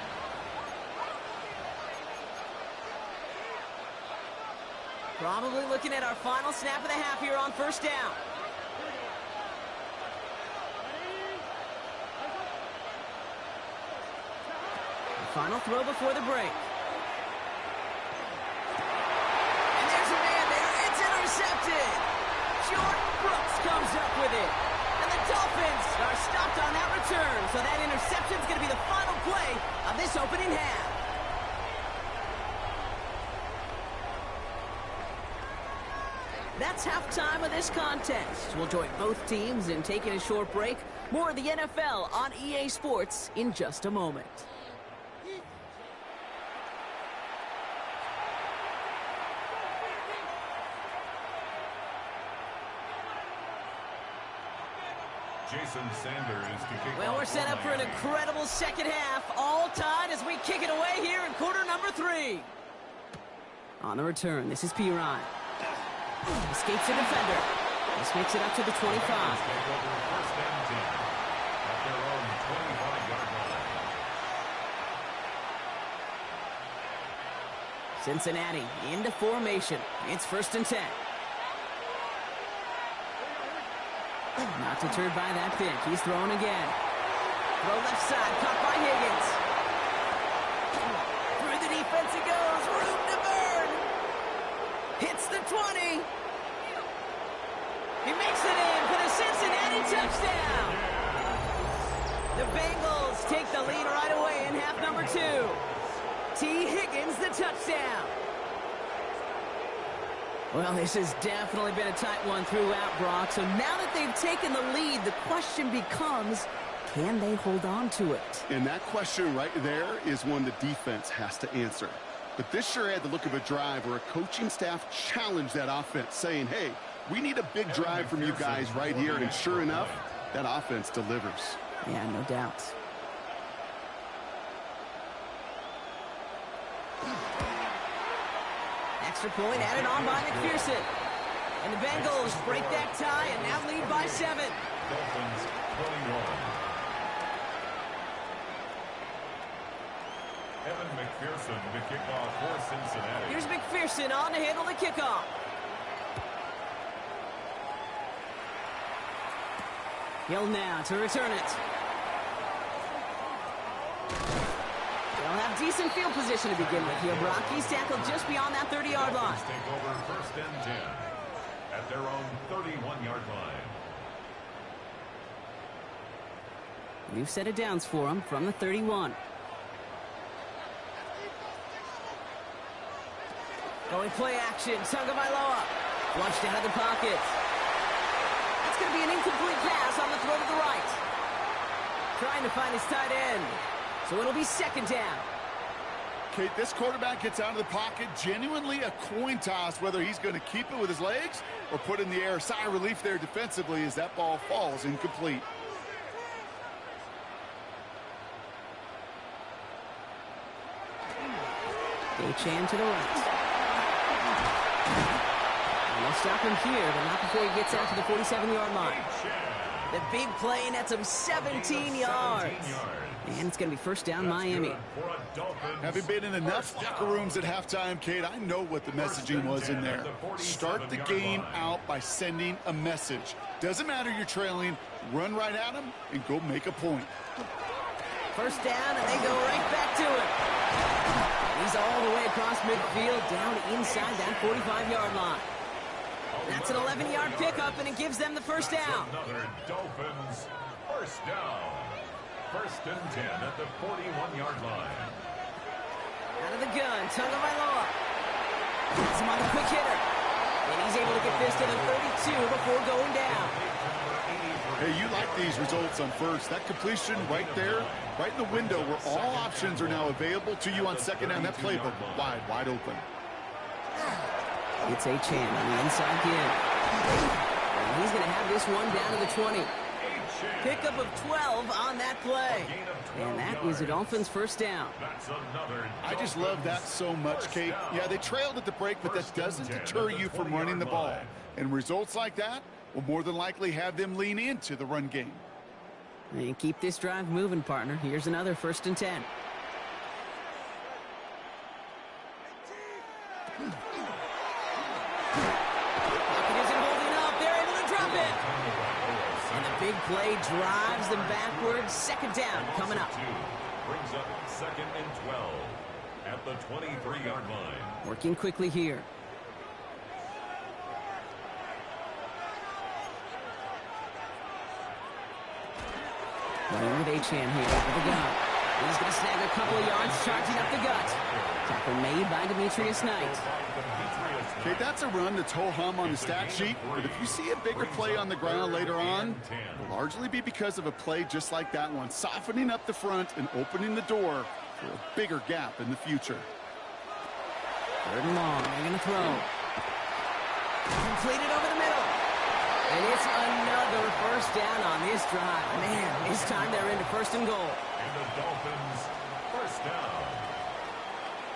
S5: Probably looking at our final snap of the half here on 1st down. The final throw before the break. Intercepted. Jordan Brooks comes up with it. And the Dolphins are stopped on that return. So that interception is going to be the final play of this opening half. That's halftime of this contest. We'll join both teams in taking a short break. More of the NFL on EA Sports in just a moment.
S2: Jason Sanders to kick off.
S5: Well, we're set up for an incredible second half. All tied as we kick it away here in quarter number 3. On the return, this is Piron. Escapes the defender. This makes it up to the 25.
S2: Take over 1st and 10 at their own 25-yard line.
S5: Cincinnati into formation. It's 1st and 10. Not deterred by that pick. He's throwing again. Throw left side. Caught by Higgins. Through the defense it goes. Room to burn. Hits the 20. He makes it in for the Cincinnati touchdown. The Bengals take the lead right away in half number 2. T. Higgins, the touchdown. Well, this has definitely been a tight one throughout, Brock. So now that they've taken the lead, the question becomes, Can they hold on to it?
S6: And that question right there is one the defense has to answer. But this sure had the look of a drive where a coaching staff challenged that offense, saying, hey, we need a big drive from you guys right here. And sure enough, that offense delivers.
S5: Yeah, no doubt. Extra point added on by McPherson. And the Bengals break that tie and now lead by 7.
S2: Dolphins 21. Evan McPherson to kick off for Cincinnati.
S5: Here's McPherson on to handle the kickoff. Hill now to return it. They'll have decent field position to begin with here. Brock, he's tackled just beyond that 30-yard line.
S2: Take over 1st and 10 at their own 31-yard line.
S5: New set of downs for him from the 31. Going play action. Tagovailoa flushed out of the pocket. That's going to be an incomplete pass on the throw to the right. Trying to find his tight end. So it'll be 2nd down.
S6: Kate, this quarterback gets out of the pocket, genuinely a coin toss whether he's going to keep it with his legs or put in the air. Sigh of relief there defensively as that ball falls incomplete.
S5: Achane to the right. And they'll stop him here, but not before he gets out to the 47-yard line. The big play, and that's him 17 yards. And it's going to be 1st down Miami.
S6: Having been in enough locker rooms at halftime, Kate, I know what the messaging was in there. Start the game out by sending a message. Doesn't matter you're trailing, run right at him and go make a point.
S5: 1st down, and they go right back to it. He's all the way across midfield, down inside that 45-yard line. That's an 11-yard pickup, and it gives them the 1st down.
S2: Another Dolphins 1st down. 1st and 10 at the 41-yard line.
S5: Out of the gun, Tagovailoa. Gets him on the quick hitter. And he's able to get this to the 32 before going down.
S6: Hey, you like these results on 1st. That completion right there, right in the window where all options are now available to you on 2nd down. That playbook wide open.
S5: It's Achane on the inside give. And he's going to have this one down to the 20. Pickup of 12 on that play. And that is the Dolphins' 1st down.
S6: I just love that so much, Kate. Yeah, they trailed at the break, but that doesn't deter you from running the ball. And results like that will more than likely have them lean into the run game.
S5: And keep this drive moving, partner. Here's another 1st and 10. Big play drives them backwards. 2nd down coming up.
S2: Brings up 2nd and 12 at the 23-yard line.
S5: Working quickly here. Running with Achane here over the gun. He's going to snag a couple of yards, charging up the gut. Tackle made by Demetrius Knight.
S6: Okay, that's a run that's ho-hum on the stat sheet, but if you see a bigger play on the ground later on, it'll largely be because of a play just like that one, softening up the front and opening the door for a bigger gap in the future.
S5: 3rd and long, they're going to throw. Completed over the middle. And it's another 1st down on this drive. Man, this time they're into 1st and goal.
S2: And the Dolphins 1st down.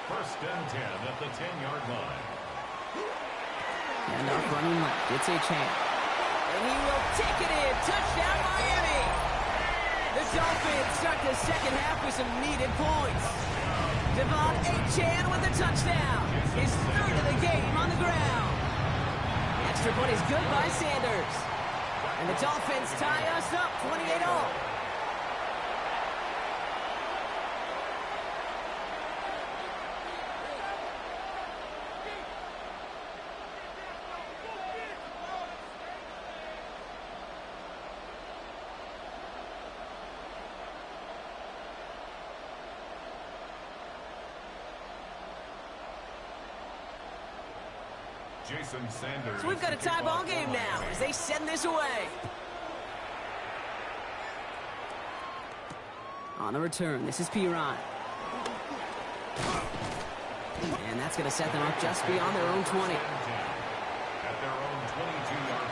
S2: 1st and 10 at the 10-yard line.
S5: And off running left. It's Achane. And he will take it in. Touchdown, Miami. The Dolphins start the 2nd half with some needed points. Devon Achane with a touchdown. His 3rd of the game on the ground. The extra point is good by Sanders. And the Dolphins tie us up 28-all.
S2: Jason Sanders.
S5: So we've got a tie ball game now as they send this away. On the return, this is Piran. And that's going to set them up just beyond their own 20.
S2: At their own 22-yard line.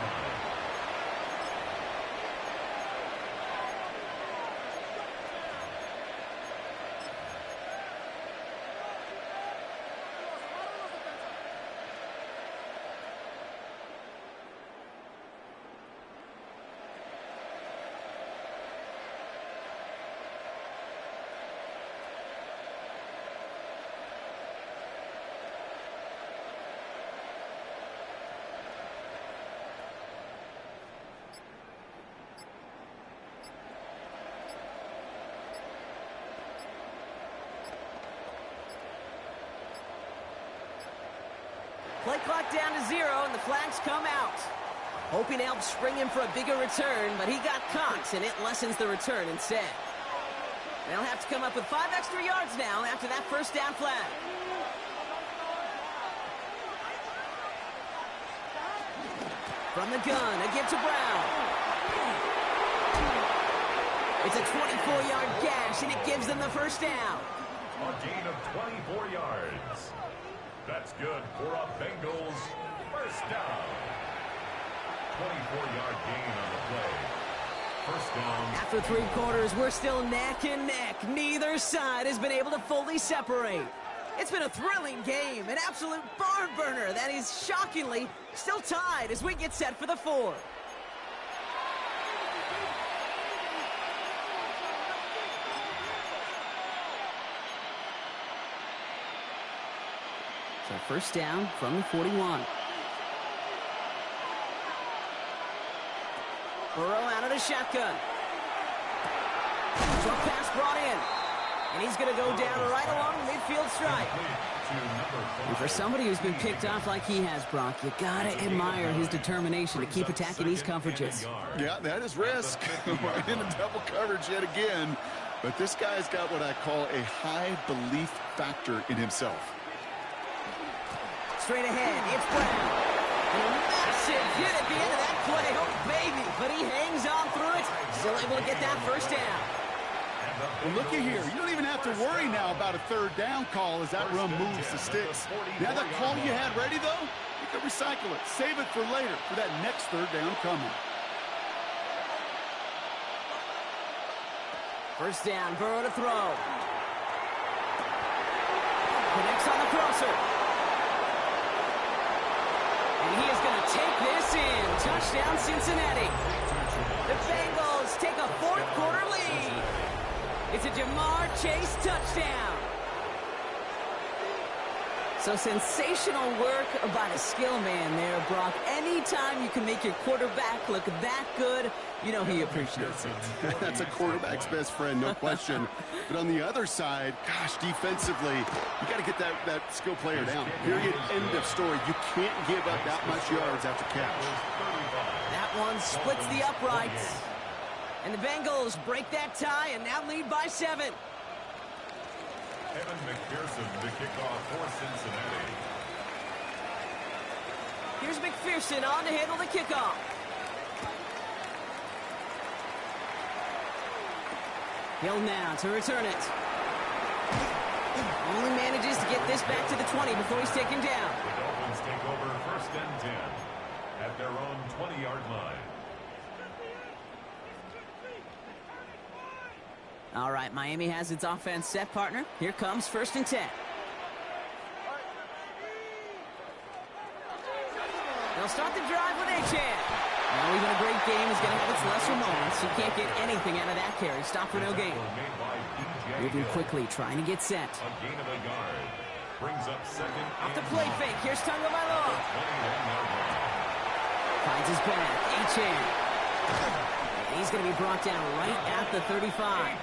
S5: Play clock down to 0, and the flags come out. Hoping to help spring him for a bigger return, but he got caught, and it lessens the return instead. They'll have to come up with 5 extra yards now after that first down flag. From the gun, a give to Brown. It's a 24-yard gash, and it gives them the first down.
S2: A gain of 24 yards. That's good for a Bengals first down. 24-yard gain on the play. First down.
S5: After 3 quarters, we're still neck and neck. Neither side has been able to fully separate. It's been a thrilling game, an absolute barn burner that is shockingly still tied as we get set for the 4th. So first down from the 41. Burrow out of the shotgun. Short pass brought in. And he's going to go down right along the midfield stripe. And for somebody who's been picked off like he has, Brock, you got to admire his determination to keep attacking these coverages.
S6: Yeah, that is risk. Right into double coverage yet again. But this guy's got what I call a high belief factor in himself.
S5: Straight ahead, it's Brown. And a massive hit at the end of that play. Oh, baby. But he hangs on through it. Still able to get that first down.
S6: Well, looky here. You don't even have to worry now about a third down call as that run moves the sticks. Now that call you had ready, though, you can recycle it. Save it for later for that next third down coming.
S5: First down, Burrow to throw. Connects on the crosser. And he is going to take this in. Touchdown, Cincinnati. The Bengals take a 4th quarter lead. It's a Jamar Chase touchdown. So sensational work by the skill man there, Brock. Anytime you can make your quarterback look that good, you know he appreciates it.
S6: That's a quarterback's best friend, no question. But on the other side, gosh, defensively, you got to get that skill player down. Period, end of story. You can't give up that much yards after catch.
S5: That one splits the uprights. And the Bengals break that tie and now lead by 7.
S2: Evan McPherson to kick off for Cincinnati.
S5: Here's McPherson on to handle the kickoff. Hill now to return it. Only manages to get this back to the 20 before he's taken down.
S2: The Dolphins take over first and 10 at their own 20-yard line.
S5: All right, Miami has its offense set, partner. Here comes first and 10. They'll start the drive with Achane. Now, even a great game is going to have its lesser moments. You can't get anything out of that carry. Stop for no gain. Moving quickly, trying to get set.
S2: A gain of a yard. Brings up second.
S5: Off the play fake. Here's Tagovailoa. Finds his back. Achane. He's going to be brought down right at the 35.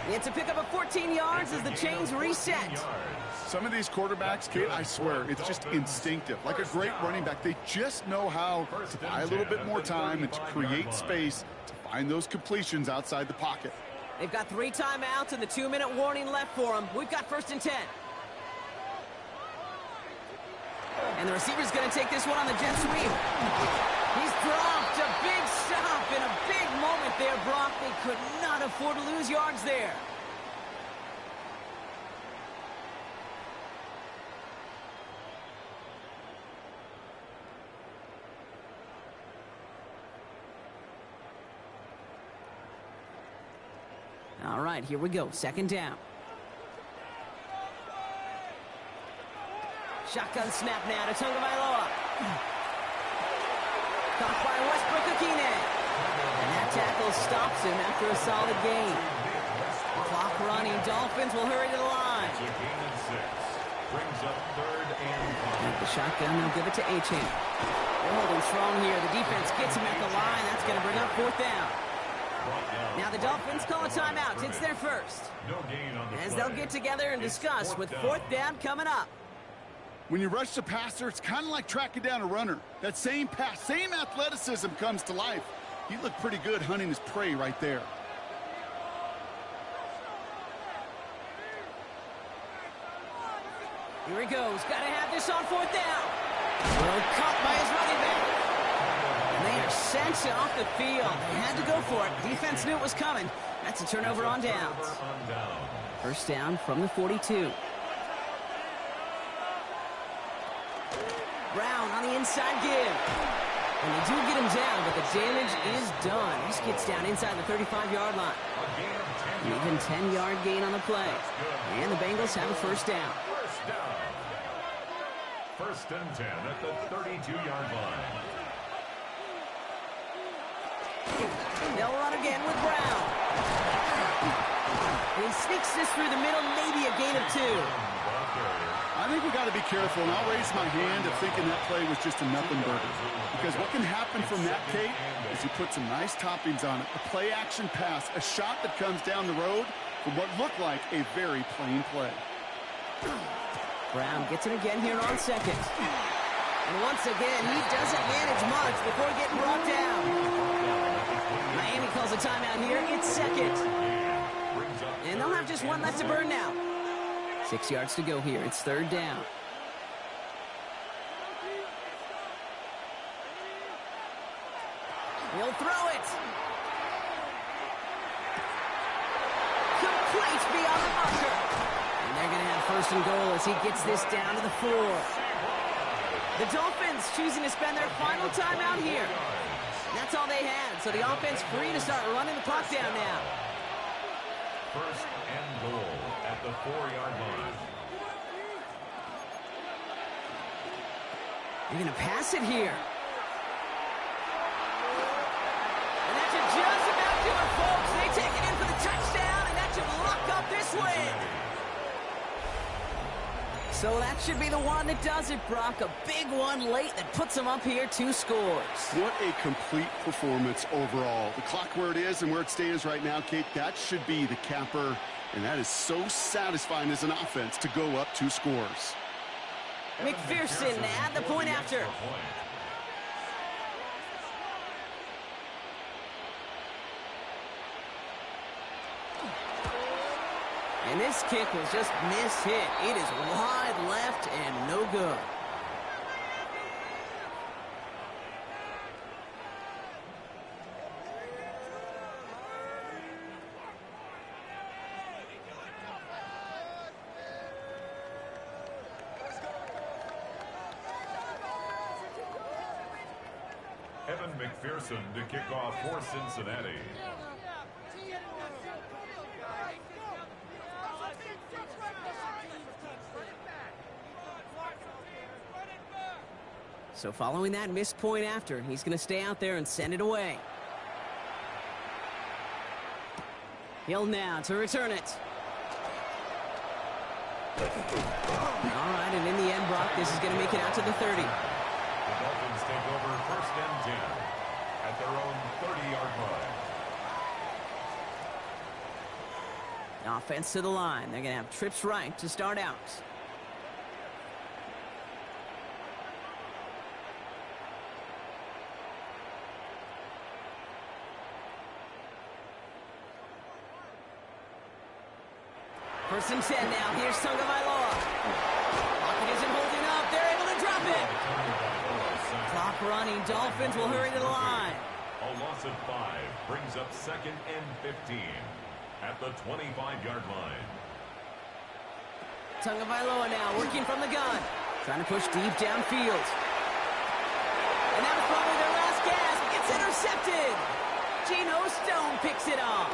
S5: It's a pickup of 14 yards as the chains reset.
S6: Some of these quarterbacks, Kate, I swear, it's just instinctive. Like a great running back, they just know how to buy a little bit more time and to create space to find those completions outside the pocket.
S5: They've got 3 timeouts and the 2-minute warning left for them. We've got first and 10. And the receiver's going to take this one on the jet sweep. He's dropped a big stop in a big moment there, Brock. They could not afford to lose yards there. All right, here we go. Second down. Shotgun snap now to Tagovailoa. Caught by Westbrook-Ikhine. And that tackle stops him after a solid gain. Clock running. Dolphins will hurry to the line.
S2: It's a gain of 6. Brings up 3rd and 5.
S5: At the shotgun, they'll give it to Achane. They're holding strong here. The defense gets him at the line. That's going to bring up 4th down. Now the Dolphins call a timeout. It's their first.
S2: No gain on the
S5: As
S2: play.
S5: they'll get together and
S2: It's
S5: discuss with
S2: 4th
S5: 4th down coming up.
S6: When you rush the passer, it's kind of like tracking down a runner. That same pass, same athleticism comes to life. He looked pretty good hunting his prey right there.
S5: Here he goes. Got to have this on 4th down. Well, caught by his running back. And they are sent off the field. They had to go for it. Defense knew it was coming. That's a turnover on downs. First down from the 42. Brown on the inside give. And they do get him down, but the damage is done. This gets down inside the 35-yard line. Even 10-yard gain on the play. And the Bengals have a first down.
S2: First and 10 at the 32-yard line.
S5: They'll run again with Brown. And he sneaks this through the middle, maybe a gain of 2.
S6: I think we got to be careful, and I'll raise my hand of thinking that play was just a nothing burger. Because what can happen from that, Kate, is you put some nice toppings on it. A play-action pass, a shot that comes down the road from what looked like a very plain play.
S5: Brown gets it again here on second. And once again, he doesn't manage much before getting brought down. Miami calls a timeout here. It's second. And they'll have just one left to burn now. 6 yards to go here. It's 3rd down. He'll throw it. Complete beyond the marker. And they're going to have 1st and goal as he gets this down to the 4. The Dolphins choosing to spend their final timeout here. That's all they had. So the offense free to start running the clock down now.
S2: 1st and goal at the 4-yard line.
S5: They're going to pass it here. And that should just about do it, folks. They take it in for the touchdown, and that should lock up this win. So that should be the one that does it, Brock. A big one late that puts them up here 2 scores.
S6: What a complete performance overall. The clock where it is and where it stands right now, Kate, that should be the capper. And that is so satisfying as an offense to go up 2 scores.
S5: McPherson at the point after. And this kick was just mishit. It is wide left and no good.
S2: Evan McPherson to kick off for Cincinnati.
S5: So following that missed point after, he's going to stay out there and send it away. Hill now to return it. All right, and in the end, Brock, this is going to make it out to the 30.
S2: The Dolphins take over 1st and 10 at their own 30-yard line.
S5: Offense to the line. They're going to have trips right to start out. First and 10 now. Here's Tagovailoa. Pocket isn't holding up. They're able to drop it. Clock running. Dolphins will hurry to the line.
S2: A loss of 5 brings up 2nd and 15 at the 25-yard line.
S5: Tagovailoa now working from the gun. Trying to push deep downfield. And that was probably their last gasp. It's intercepted. Geno Stone picks it off.